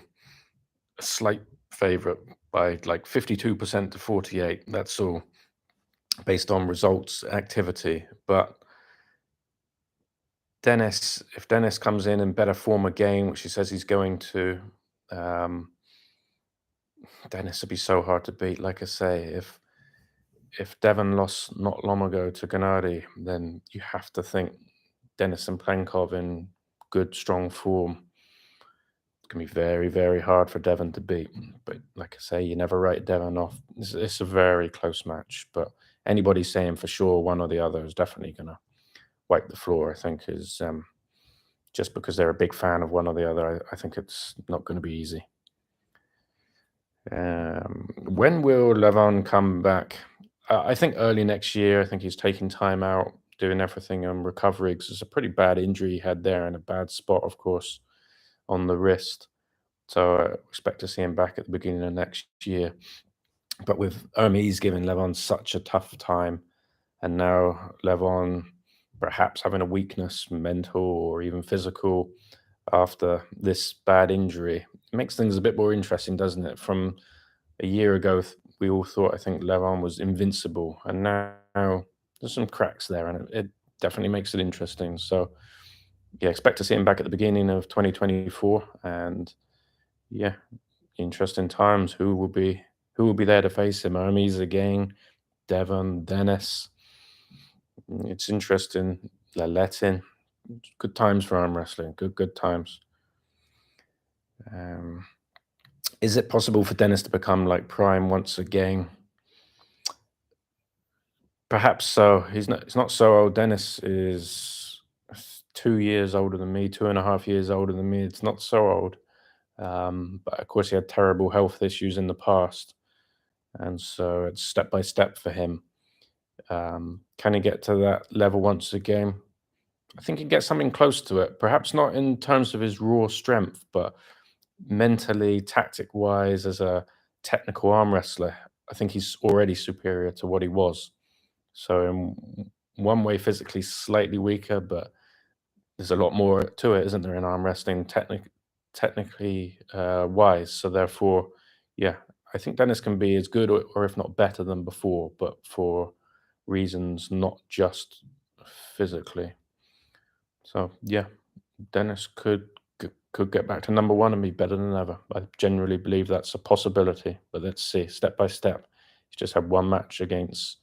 a slight favorite by like 52% to 48. That's all based on results, activity. But if Dennis comes in better form again, which he says he's going to, um, Dennis would be so hard to beat. Like I say, if Devon lost not long ago to Gennady, then you have to think Denis and Plankov in good, strong form. It's gonna be very, very hard for Devon to beat. But like I say, you never write Devon off. It's a very close match. But anybody saying for sure one or the other is definitely gonna wipe the floor. I think is just because they're a big fan of one or the other. I think it's not going to be easy. When will Levon come back? I think early next year. I think he's taking time out, doing everything on recovery because it's a pretty bad injury he had there and a bad spot, of course, on the wrist. So I expect to see him back at the beginning of next year. But with Hermes giving Levon such a tough time, and now Levon perhaps having a weakness, mental or even physical, after this bad injury, it makes things a bit more interesting, doesn't it? From a year ago, we all thought, I think, Levon was invincible, and now there's some cracks there, and it definitely makes it interesting. So, yeah, expect to see him back at the beginning of 2024, and yeah, interesting times. Who will be there to face him? Hermes again, Devon, Dennis. It's interesting. Laletin. Good times for arm wrestling. Good times. Um, is it possible for Dennis to become like Prime once again? Perhaps so. He's not so old. Dennis is 2 years older than me, 2.5 years older than me. It's not so old. But of course, he had terrible health issues in the past. And so it's step by step for him. Can he get to that level once again? I think he gets something close to it. Perhaps not in terms of his raw strength, but mentally, tactic wise, as a technical arm wrestler, I think he's already superior to what he was. So, in one way, physically slightly weaker, but there's a lot more to it, isn't there, in arm wrestling, technically wise. So, therefore, yeah, I think Dennis can be as good or if not better than before, but for reasons not just physically. So, yeah, Dennis could get back to number one and be better than ever. I generally believe that's a possibility, but let's see, step by step. He's just had one match against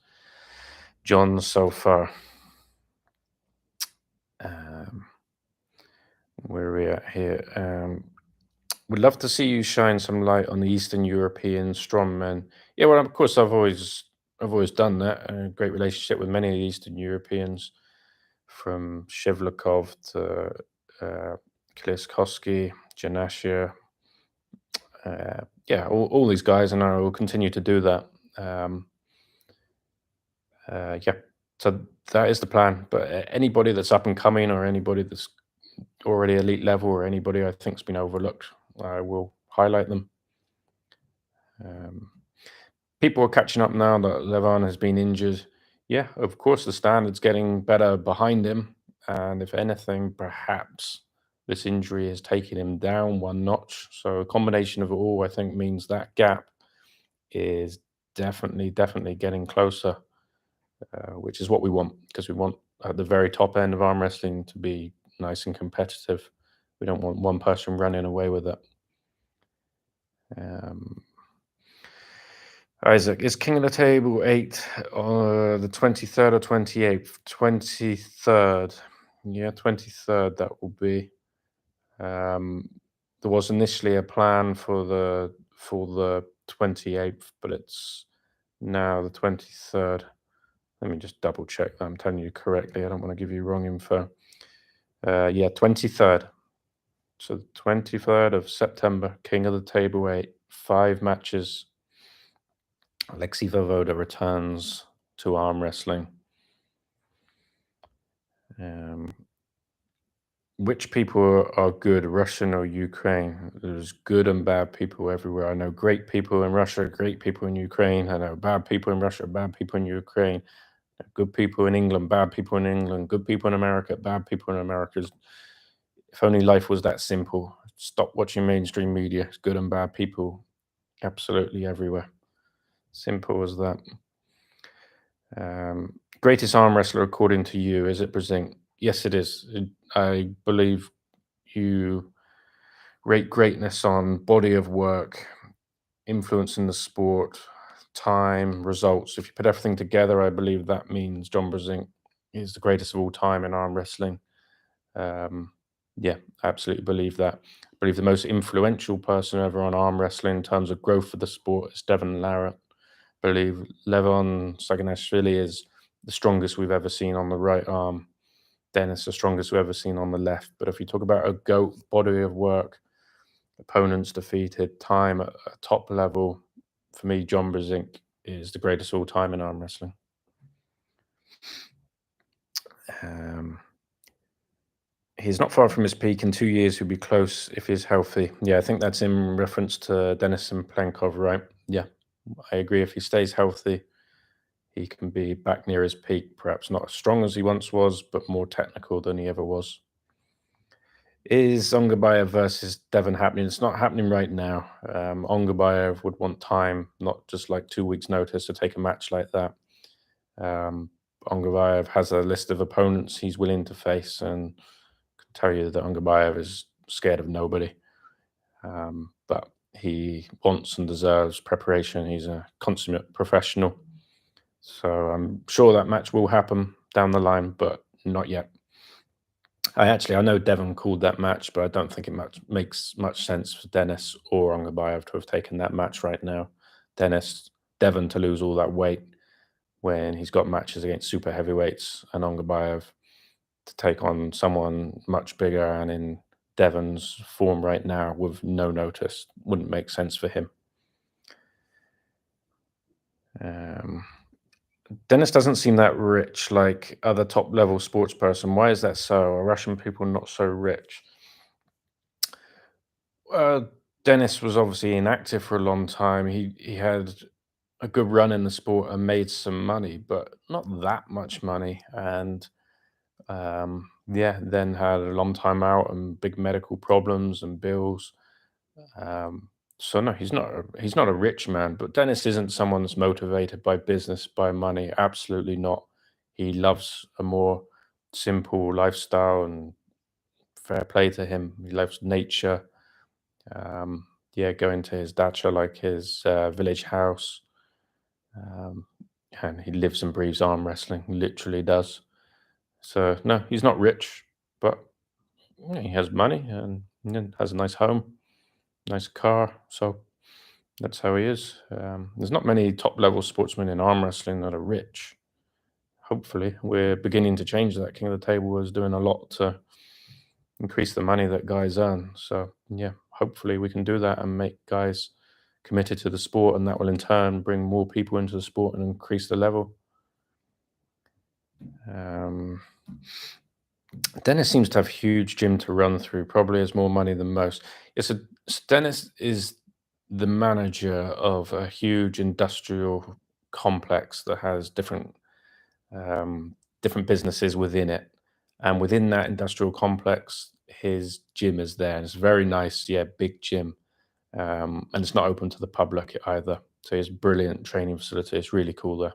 John so far. Um, where are we at here? Would love to see you shine some light on the Eastern European strongmen. Yeah, well, of course, I've always done that. A great relationship with many of the Eastern Europeans, from Shevlikov to Kliskowski, Janashia. Yeah, all these guys, and I will continue to do that. Um, yeah, so that is the plan. But anybody that's up and coming, or anybody that's already elite level, or anybody I think's been overlooked, I will highlight them. Um, People are catching up now that Levan has been injured. Yeah, of course, the standard's getting better behind him. And if anything, perhaps this injury has taken him down one notch. So a combination of it all, I think, means that gap is definitely getting closer, which is what we want because we want at the very top end of arm wrestling to be nice and competitive. We don't want one person running away with it. Um, Isaac, is King of the Table 8 the 23rd or 28th? 23rd. Yeah, 23rd that will be. Um, there was initially a plan for the 28th, but it's now the 23rd. Let me just double check that I'm telling you correctly. I don't want to give you wrong info. Yeah, 23rd. So the 23rd of September, King of the Table 8, 5 matches. Alexei Vovoda returns to arm wrestling. Um, which people are good, Russian or Ukraine? There's good and bad people everywhere. I know great people in Russia, great people in Ukraine. I know bad people in Russia, bad people in Ukraine. Good people in England, bad people in England. Good people in America, bad people in America. If only life was that simple. Stop watching mainstream media. It's good and bad people absolutely everywhere. Simple as that. Greatest arm wrestler according to you, is it Brezink? Yes, it is. I believe you rate greatness on body of work, influence in the sport, time, results. If you put everything together, I believe that means John Brzenk is the greatest of all time in arm wrestling. Um, yeah, I absolutely believe that. I believe the most influential person ever on arm wrestling in terms of growth for the sport is Devon Larratt. I believe Levon Saganashvili is the strongest we've ever seen on the right arm. Dennis, the strongest we've ever seen on the left. But if you talk about a GOAT body of work, opponents defeated, time at a top level, for me, John Brzenk is the greatest of all time in arm wrestling. Um, he's not far from his peak. In 2 years, he'll be close if he's healthy. Yeah, I think that's in reference to Denis Plenkov, right? Yeah, I agree. If he stays healthy, he can be back near his peak, perhaps not as strong as he once was, but more technical than he ever was. Is Ongabayev versus Devon happening? It's not happening right now. Ongabayev would want time, not just like 2 weeks' notice to take a match like that. Um, Ongabayev has a list of opponents he's willing to face, and I can tell you that Ongabayev is scared of nobody. But he wants and deserves preparation. He's a consummate professional. So I'm sure that match will happen down the line, but not yet. I know Devon called that match, but I don't think makes much sense for Dennis or Ongabayev to have taken that match right now. Devon to lose all that weight when he's got matches against super heavyweights, and Ongabayev to take on someone much bigger and in Devon's form right now with no notice wouldn't make sense for him. Um, Dennis doesn't seem that rich like other top level sports person. Why is that so? Are Russian people not so rich? Uh, Dennis was obviously inactive for a long time. He had a good run in the sport and made some money, but not that much money. And yeah, then had a long time out and big medical problems and bills. Um, so no, he's not a rich man. But Dennis isn't someone that's motivated by business, by money. Absolutely not. He loves a more simple lifestyle, and fair play to him. He loves nature. Yeah, going to his dacha, like his village house, um, and he lives and breathes arm wrestling. He literally does. So no, he's not rich, but yeah, he has money and has a nice home, nice car. So that's how he is. There's not many top level sportsmen in arm wrestling that are rich. Hopefully, we're beginning to change that. King of the Table is doing a lot to increase the money that guys earn. So yeah, hopefully we can do that and make guys committed to the sport, and that will in turn bring more people into the sport and increase the level. Um, Dennis seems to have huge gym to run through. Probably has more money than most. Yes, Dennis is the manager of a huge industrial complex that has different businesses within it, and within that industrial complex, his gym is there. And it's very nice, yeah, big gym, and it's not open to the public either. So it's brilliant training facility. It's really cool there,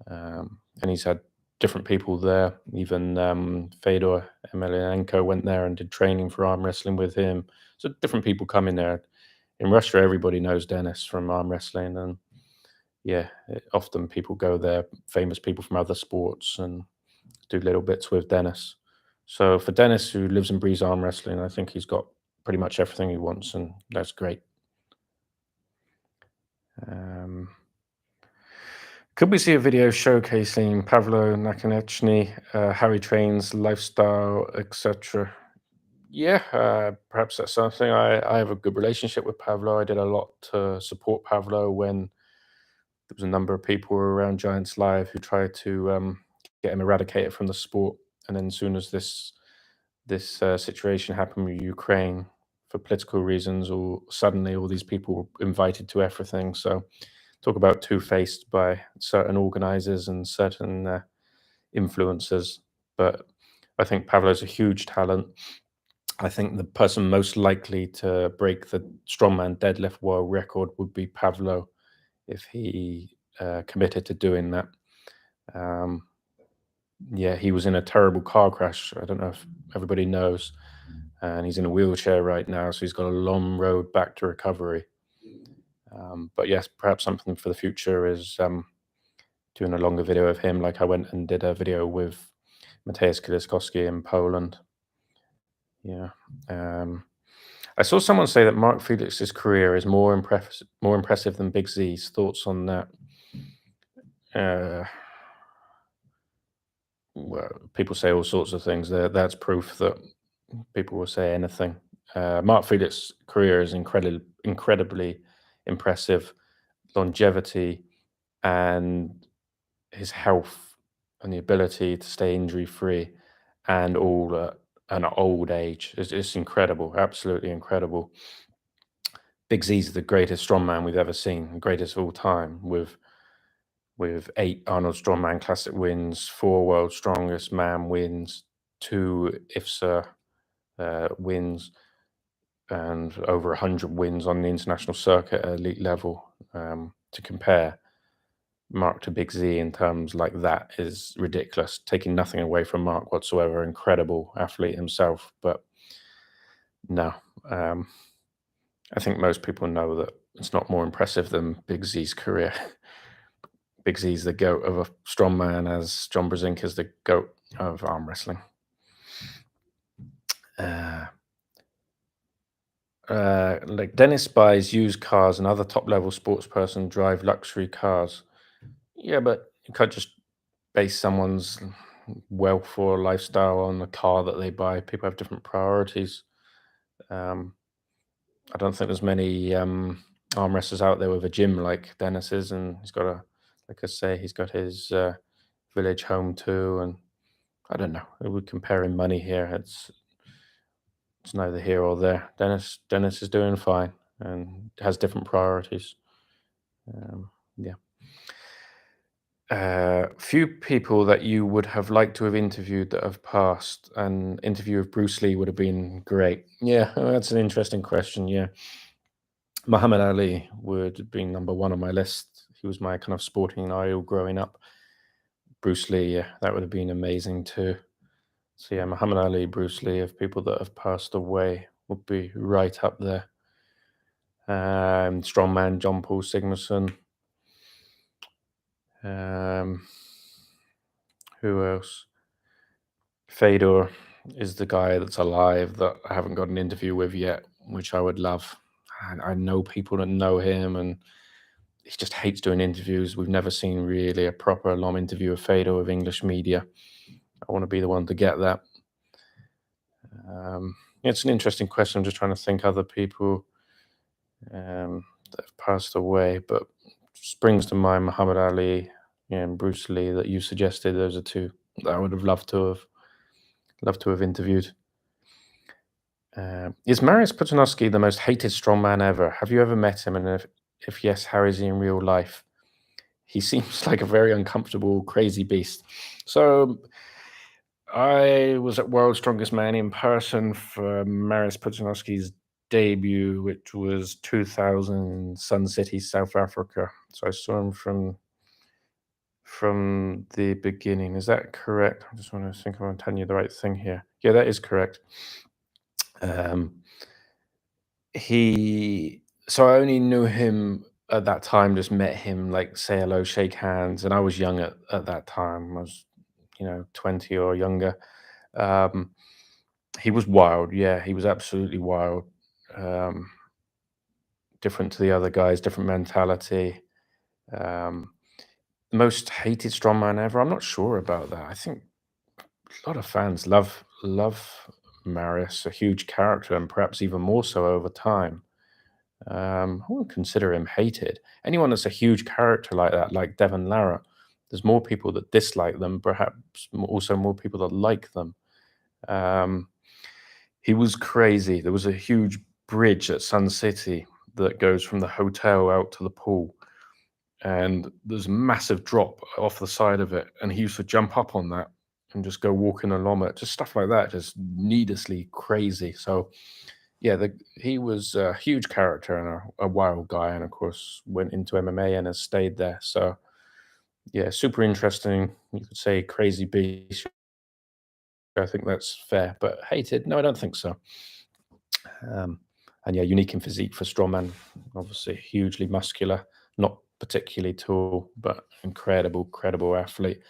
and he's had different people there. Even Fedor Emelianenko went there and did training for arm wrestling with him. So different people come in there. In Russia, everybody knows Dennis from arm wrestling, and yeah, often people go there, famous people from other sports, and do little bits with Dennis. So for Dennis, who lives and breathes arm wrestling, I think he's got pretty much everything he wants, and that's great. Um, could we see a video showcasing Pavlo Nakonechny, how he trains, lifestyle, etc.? Yeah, perhaps that's something. I have a good relationship with Pavlo. I did a lot to support Pavlo when there was a number of people around Giants Live who tried to get him eradicated from the sport. And then, as soon as this situation happened with Ukraine for political reasons, or suddenly all these people were invited to everything. So, talk about two-faced by certain organizers and certain influencers. But I think Pavlo's a huge talent. I think the person most likely to break the strongman deadlift world record would be Pavlo if he committed to doing that. Um, yeah, he was in a terrible car crash. I don't know if everybody knows, and he's in a wheelchair right now, so he's got a long road back to recovery. But yes, perhaps something for the future is doing a longer video of him. Like I went and did a video with Mateusz Kaliskowski in Poland. Yeah. Um, I saw someone say that Mark Felix's career is more impressive than Big Z's. Thoughts on that? Uh, well, people say all sorts of things. There, that's proof that people will say anything. Mark Felix's career is incredibly impressive. Longevity and his health and the ability to stay injury free and all at an old age is it's incredible, absolutely incredible. Big Z's the greatest strongman we've ever seen, greatest of all time, with 8 Arnold Strongman Classic wins, 4 World's Strongest Man wins, 2 IFSA wins, and over 100 wins on the international circuit at elite level. To compare Mark to Big Z in terms like that is ridiculous, taking nothing away from Mark whatsoever. Incredible athlete himself, but no, um, I think most people know that it's not more impressive than Big Z's career. Big Z's the goat of a strongman, as John Brzenk is the goat of arm wrestling. Uh, like Dennis buys used cars and other top level sports person drive luxury cars. Yeah, but you can't just base someone's wealth or lifestyle on the car that they buy. People have different priorities. Um, I don't think there's many arm wrestlers out there with a gym like Dennis is, and he's got a, like I say, he's got his village home too. And I don't know. We're comparing money here. It's neither here or there. Dennis is doing fine and has different priorities. Yeah. Few people that you would have liked to have interviewed that have passed. An interview with Bruce Lee would have been great. Yeah, that's an interesting question. Yeah, Muhammad Ali would have been number one on my list. He was my kind of sporting idol growing up. Bruce Lee, yeah, that would have been amazing too. So yeah, Muhammad Ali, Bruce Lee, of people that have passed away would be right up there. Strongman John Paul Sigmarsson. Um, who else? Fedor is the guy that's alive that I haven't got an interview with yet, which I would love. I know people that know him, and he just hates doing interviews. We've never seen really a proper long interview of Fedor with English media. I want to be the one to get that. It's an interesting question. I'm just trying to think other people that have passed away, but springs to mind Muhammad Ali and Bruce Lee that you suggested. Those are two that I would have loved to have interviewed. Is Mariusz Putinowski the most hated strongman ever? Have you ever met him? And if yes, how is he in real life? He seems like a very uncomfortable, crazy beast. So I was at World's Strongest Man in person for Mariusz Putinowski's debut, which was 2000 Sun City, South Africa. So I saw him from the beginning. Is that correct? I just want to think I'm telling you the right thing here. Yeah, that is correct. Um, he so I only knew him at that time, just met him, like say hello, shake hands, and I was young at that time. I was, 20 or younger. Um, he was wild, yeah, he was absolutely wild. Um, Different to the other guys, different mentality. Um, Most hated strongman ever. I'm not sure about that. I think a lot of fans love Marius, a huge character, and perhaps even more so over time. I wouldn't consider him hated. Anyone that's a huge character like that, like Devon Lara, there's more people that dislike them, perhaps also more people that like them. Um, he was crazy. There was a huge bridge at Sun City that goes from the hotel out to the pool, and there's a massive drop off the side of it. And he used to jump up on that and just go walking along it, just stuff like that, just needlessly crazy. So yeah, he was a huge character and a wild guy, and of course went into MMA and has stayed there. So yeah, super interesting. You could say crazy beast. I think that's fair, but hated? No, I don't think so. Um, And yeah, unique in physique for strongman. Obviously, hugely muscular, not particularly tall, but incredible, credible athlete.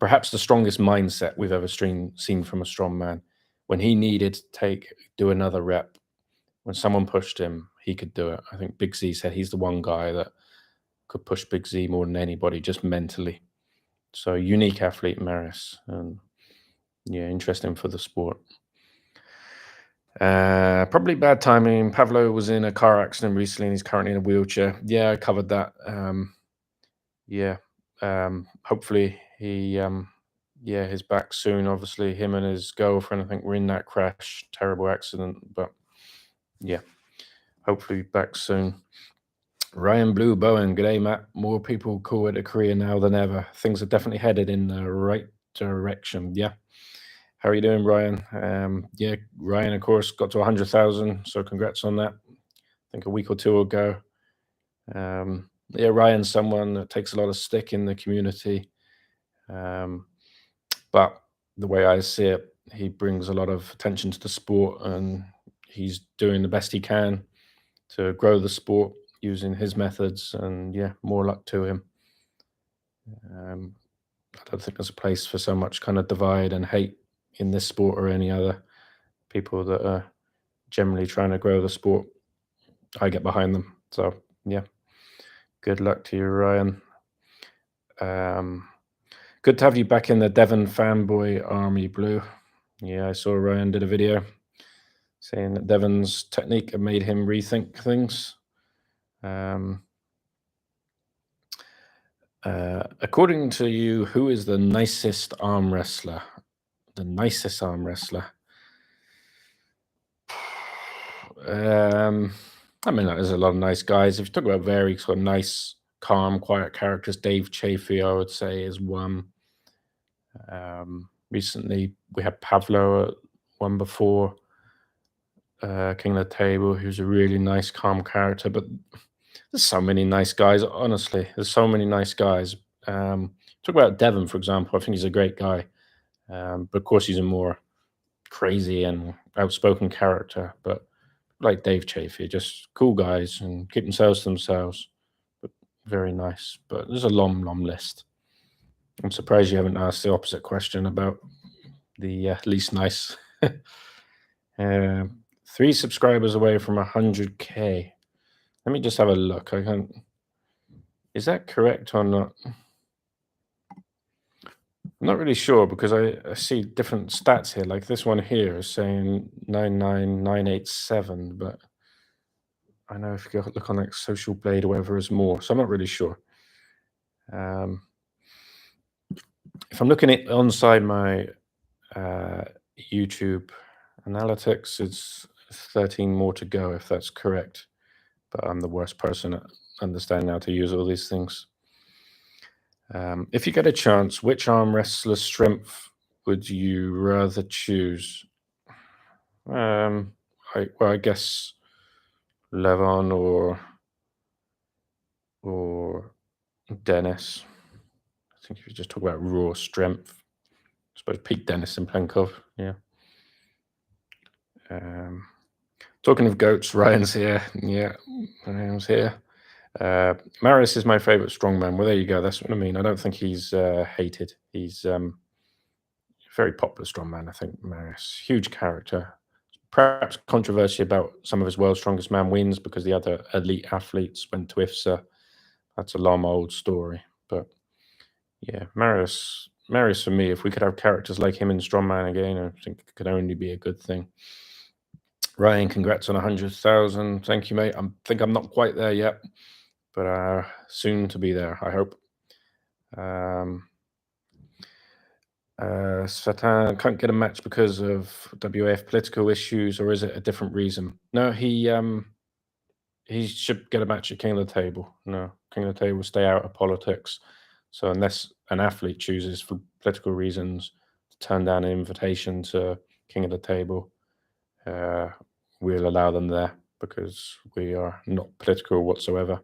Perhaps the strongest mindset we've ever seen from a strongman. When he needed to do another rep, when someone pushed him, he could do it. I think Big Z said he's the one guy that could push Big Z more than anybody, just mentally. So unique athlete, Maris, and yeah, interesting for the sport. Probably bad timing. Pavlo was in a car accident recently, and he's currently in a wheelchair. Yeah, I covered that. Yeah, hopefully yeah, he's back soon. Obviously, him and his girlfriend, I think, were in that crash. Terrible accident, but yeah, hopefully back soon. Ryan Blue Bowen, g'day, Matt. More people call it a career now than ever. Things are definitely headed in the right direction. Yeah. How are you doing, Ryan? Yeah, Ryan, of course, got to 100,000. So congrats on that. I think a week or two ago. Yeah, Ryan's someone that takes a lot of stick in the community. But the way I see it, he brings a lot of attention to the sport, and he's doing the best he can to grow the sport using his methods. And yeah, more luck to him. I don't think there's a place for so much kind of divide and hate in this sport or any other. People that are generally trying to grow the sport, I get behind them. So yeah, good luck to you, Ryan. Good to have you back in the Devon fanboy army, Blue. Yeah, I saw Ryan did a video saying that Devon's technique had made him rethink things. According to you, who is the nicest arm wrestler? The nicest arm wrestler. I mean, there's a lot of nice guys. If you talk about very sort of nice, calm, quiet characters, Dave Chafee, I would say, is one. Recently, we had Pavlo at one before King of the Table, who's a really nice, calm character. But there's so many nice guys, honestly. There's so many nice guys. Talk about Devon, for example. I think he's a great guy. But of course, he's a more crazy and outspoken character. But like Dave Chafee, just cool guys and keep themselves to themselves. But very nice. But there's a long, long list. I'm surprised you haven't asked the opposite question about the least nice. 3 subscribers away from 100K. Let me just have a look. I can't. Is that correct or not? I'm not really sure because I see different stats here. Like this one here is saying 99987, but I know if you go look on like Social Blade or whatever is more. So I'm not really sure. If I'm looking at onside my YouTube analytics, it's 13 more to go if that's correct. But I'm the worst person at understanding how to use all these things. If you get a chance, which arm wrestler strength would you rather choose? I guess Levon or Dennis. I think if you just talk about raw strength, I suppose Pete Dennis and Plenkov. Yeah. Talking of goats, Ryan's here. Yeah, Ryan's here. Maris is my favorite strongman. Well, there you go. That's what I mean. I don't think he's hated. He's very popular strongman. I think Maris, huge character. Perhaps controversy about some of his world's strongest man wins because the other elite athletes went to IFSA. That's a long old story. But yeah, Maris for me, if we could have characters like him in Strongman again, I think it could only be a good thing. Ryan, congrats on 100,000. Thank you, mate. I think I'm not quite there yet, but soon to be there, I hope. Svatan can't get a match because of WAF political issues, or is it a different reason? No, he should get a match at King of the Table. No, King of the Table stay out of politics. So unless an athlete chooses for political reasons to turn down an invitation to King of the Table, we'll allow them there because we are not political whatsoever.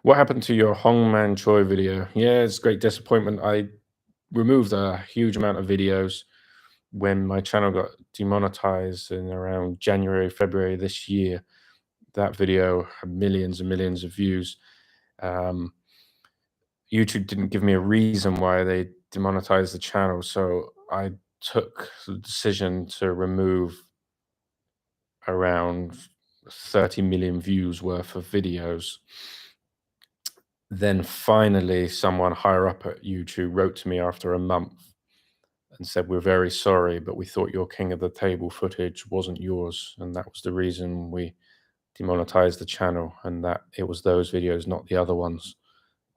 What happened to your Hongman Choi video? Yeah, it's great disappointment. I removed a huge amount of videos when my channel got demonetized in around January, February this year, that video had millions and millions of views. Um, YouTube didn't give me a reason why they demonetized the channel, so I took the decision to remove around 30 million views worth of videos. Then finally, someone higher up at YouTube wrote to me after a month and said, "We're very sorry, but we thought your King of the Table footage wasn't yours, and that was the reason we demonetized the channel, and that it was those videos, not the other ones.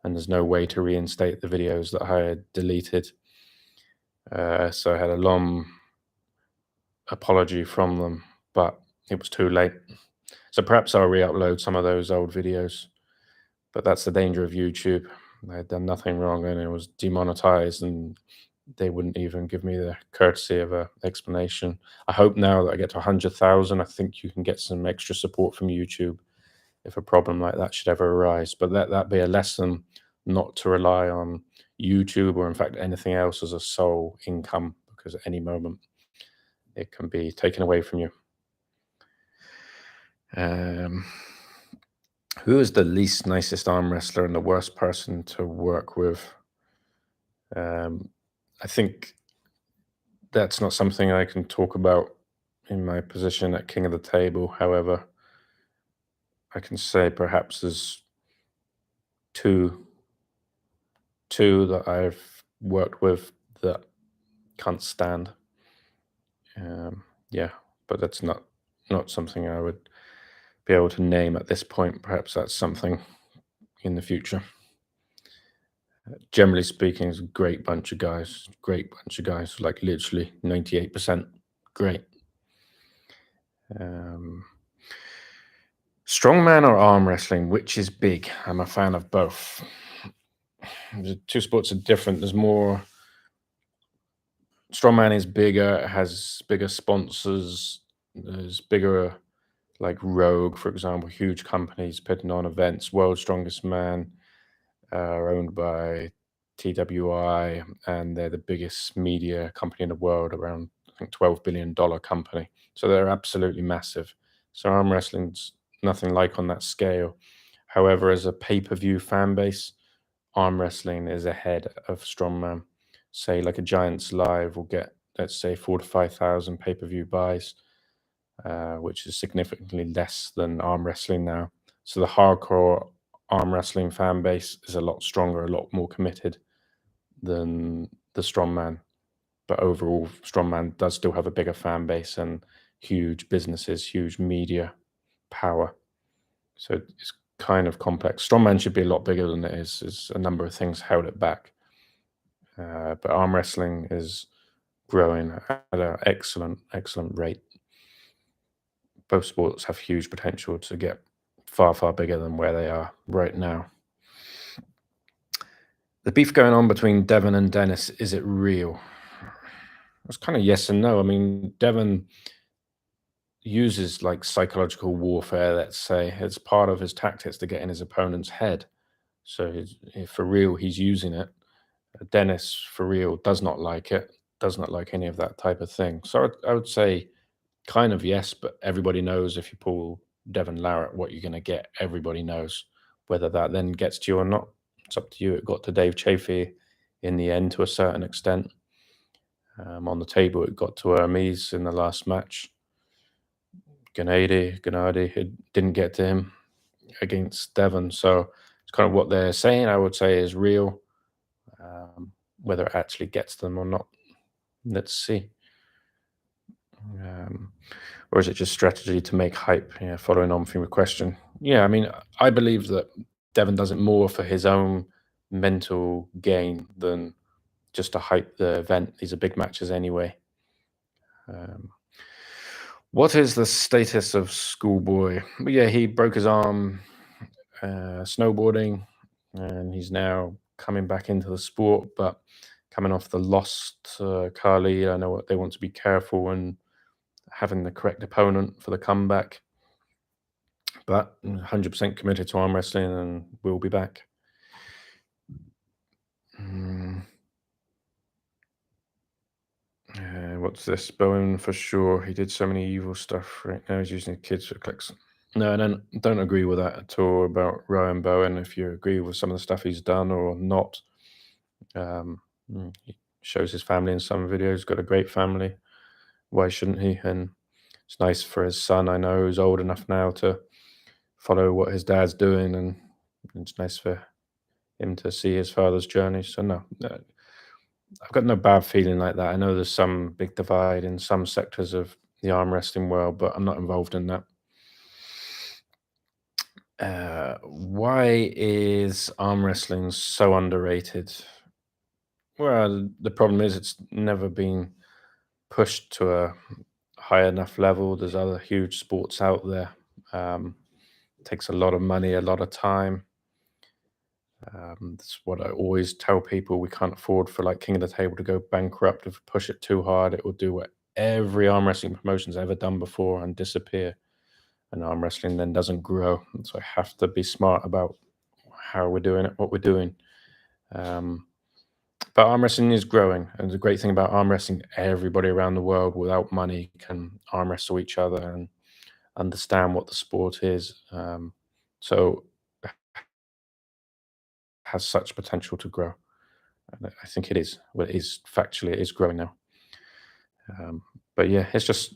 And there's no way to reinstate the videos that I had deleted." So I had a long apology from them, but it was too late. So perhaps I'll re-upload some of those old videos, but that's the danger of YouTube. I had done nothing wrong and it was demonetized, and they wouldn't even give me the courtesy of an explanation. I hope now that I get to 100,000, I think you can get some extra support from YouTube if a problem like that should ever arise. But let that be a lesson not to rely on YouTube or, in fact, anything else as a sole income, because at any moment it can be taken away from you. Um, who is the least nicest arm wrestler and the worst person to work with? Um, I think that's not something I can talk about in my position at King of the Table. However, I can say perhaps there's two that I've worked with that can't stand. Yeah, but that's not something I would be able to name at this point. Perhaps that's something in the future. Generally speaking, it's a great bunch of guys. Great bunch of guys. Like literally 98% great. Strongman or arm wrestling, which is big? I'm a fan of both. The two sports are different. There's more. Strongman is bigger, it has bigger sponsors. There's bigger, like Rogue, for example, huge companies putting on events. World's Strongest Man are owned by TWI, and they're the biggest media company in the world, around I think $12 billion company. So they're absolutely massive. So arm wrestling's nothing like on that scale. However, as a pay-per-view fan base, arm wrestling is ahead of strongman. Say like a Giants Live will get, let's say, 4 to 5,000 pay-per-view buys, which is significantly less than arm wrestling now. So the hardcore arm wrestling fan base is a lot stronger, a lot more committed than the strongman. But overall, strongman does still have a bigger fan base and huge businesses, huge media power. So it's kind of complex. Strongman should be a lot bigger than it is. There's a number of things held it back. But arm wrestling is growing at an excellent, excellent rate. Both sports have huge potential to get far, far bigger than where they are right now. The beef going on between Devon and Dennis, is it real? It's kind of yes and no. I mean, Devon uses like psychological warfare, let's say, as part of his tactics to get in his opponent's head. So for real, he's using it. Dennis, for real, does not like it, does not like any of that type of thing. So I would say kind of yes, but everybody knows if you pull Devon Larratt, what you're going to get. Everybody knows. Whether that then gets to you or not, it's up to you. It got to Dave Chafee in the end to a certain extent. On the table, it got to Hermes in the last match. Gennady, it didn't get to him against Devon. So it's kind of what they're saying, I would say, is real. Whether it actually gets them or not, let's see. Or is it just strategy to make hype? Yeah, following on from your question. Yeah, I mean, I believe that Devon does it more for his own mental gain than just to hype the event. These are big matches anyway. What is the status of Schoolboy? Well, yeah, he broke his arm snowboarding, and he's now coming back into the sport, but coming off the lost Carly. I know what they want to be careful and having the correct opponent for the comeback, but 100% committed to arm wrestling and will be back. What's this? Bowen for sure. He did so many evil stuff. Right now, he's using kids for clicks. No, I don't agree with that at all about Ryan Bowen. If you agree with some of the stuff he's done or not, he shows his family in some videos. Got a great family. Why shouldn't he? And it's nice for his son. I know who's old enough now to follow what his dad's doing, and it's nice for him to see his father's journey. So no, I've got no bad feeling like that. I know there's some big divide in some sectors of the arm wrestling world, but I'm not involved in that. Why is arm wrestling so underrated? Well, the problem is it's never been pushed to a high enough level. There's other huge sports out there. Um, takes a lot of money, a lot of time. That's what I always tell people. We can't afford for like King of the Table to go bankrupt. If we push it too hard, it will do what every arm wrestling promotion's ever done before and disappear. And arm wrestling then doesn't grow. And so I have to be smart about how we're doing it, what we're doing. Um, but arm wrestling is growing. And the great thing about arm wrestling, everybody around the world without money can arm wrestle each other and understand what the sport is. So it has such potential to grow. And I think it is. Well, it is factually, it is growing now. Um, but yeah, it's just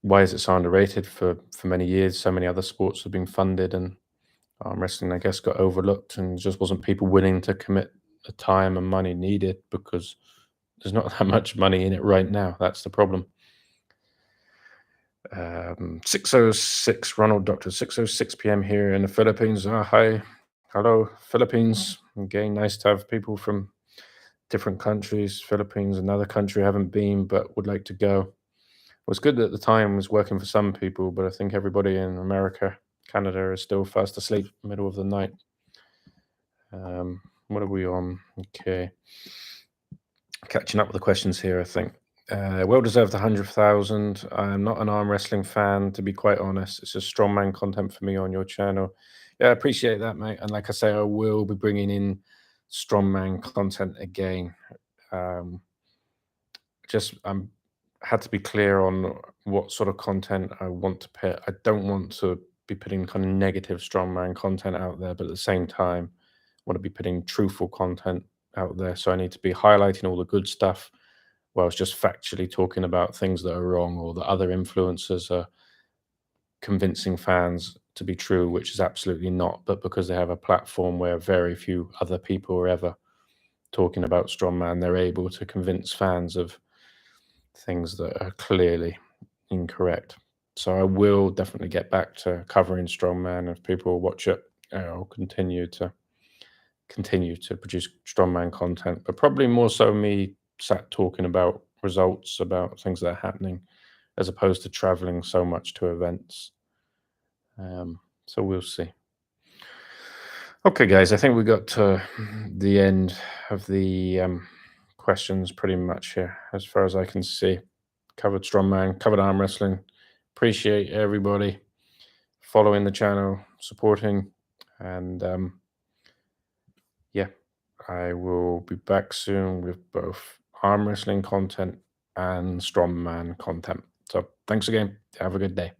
why is it so underrated for many years? So many other sports have been funded, and arm wrestling, I guess, got overlooked, and just wasn't people willing to commit the time and money needed because there's not that much money in it right now. That's the problem. 6:06, Ronald Doctor, 6:06 p.m. here in the Philippines. Hi, hello, Philippines. Again, nice to have people from different countries. Philippines, another country I haven't been but would like to go. It was good at the time, was working for some people, but I think everybody in America, Canada is still fast asleep, middle of the night. What are we on? Okay. Catching up with the questions here, I think. Well deserved 100,000. I'm not an arm wrestling fan, to be quite honest. It's just strongman content for me on your channel. Yeah, I appreciate that, mate. And like I say, I will be bringing in strongman content again. Um, just had to be clear on what sort of content I want to put. I don't want to be putting kind of negative strongman content out there, but at the same time, want to be putting truthful content out there. So I need to be highlighting all the good stuff, while it's just factually talking about things that are wrong or that other influencers are convincing fans to be true, which is absolutely not. But because they have a platform where very few other people are ever talking about strongman, they're able to convince fans of things that are clearly incorrect. So I will definitely get back to covering strongman. If people watch it, I'll continue to produce strongman content, but probably more so me sat talking about results, about things that are happening, as opposed to traveling so much to events. So we'll see. Okay, guys, I think we got to the end of the questions pretty much here, as far as I can see. Covered strongman, covered arm wrestling. Appreciate everybody following the channel, supporting, and yeah, I will be back soon with both arm wrestling content and strongman content. So thanks again. Have a good day.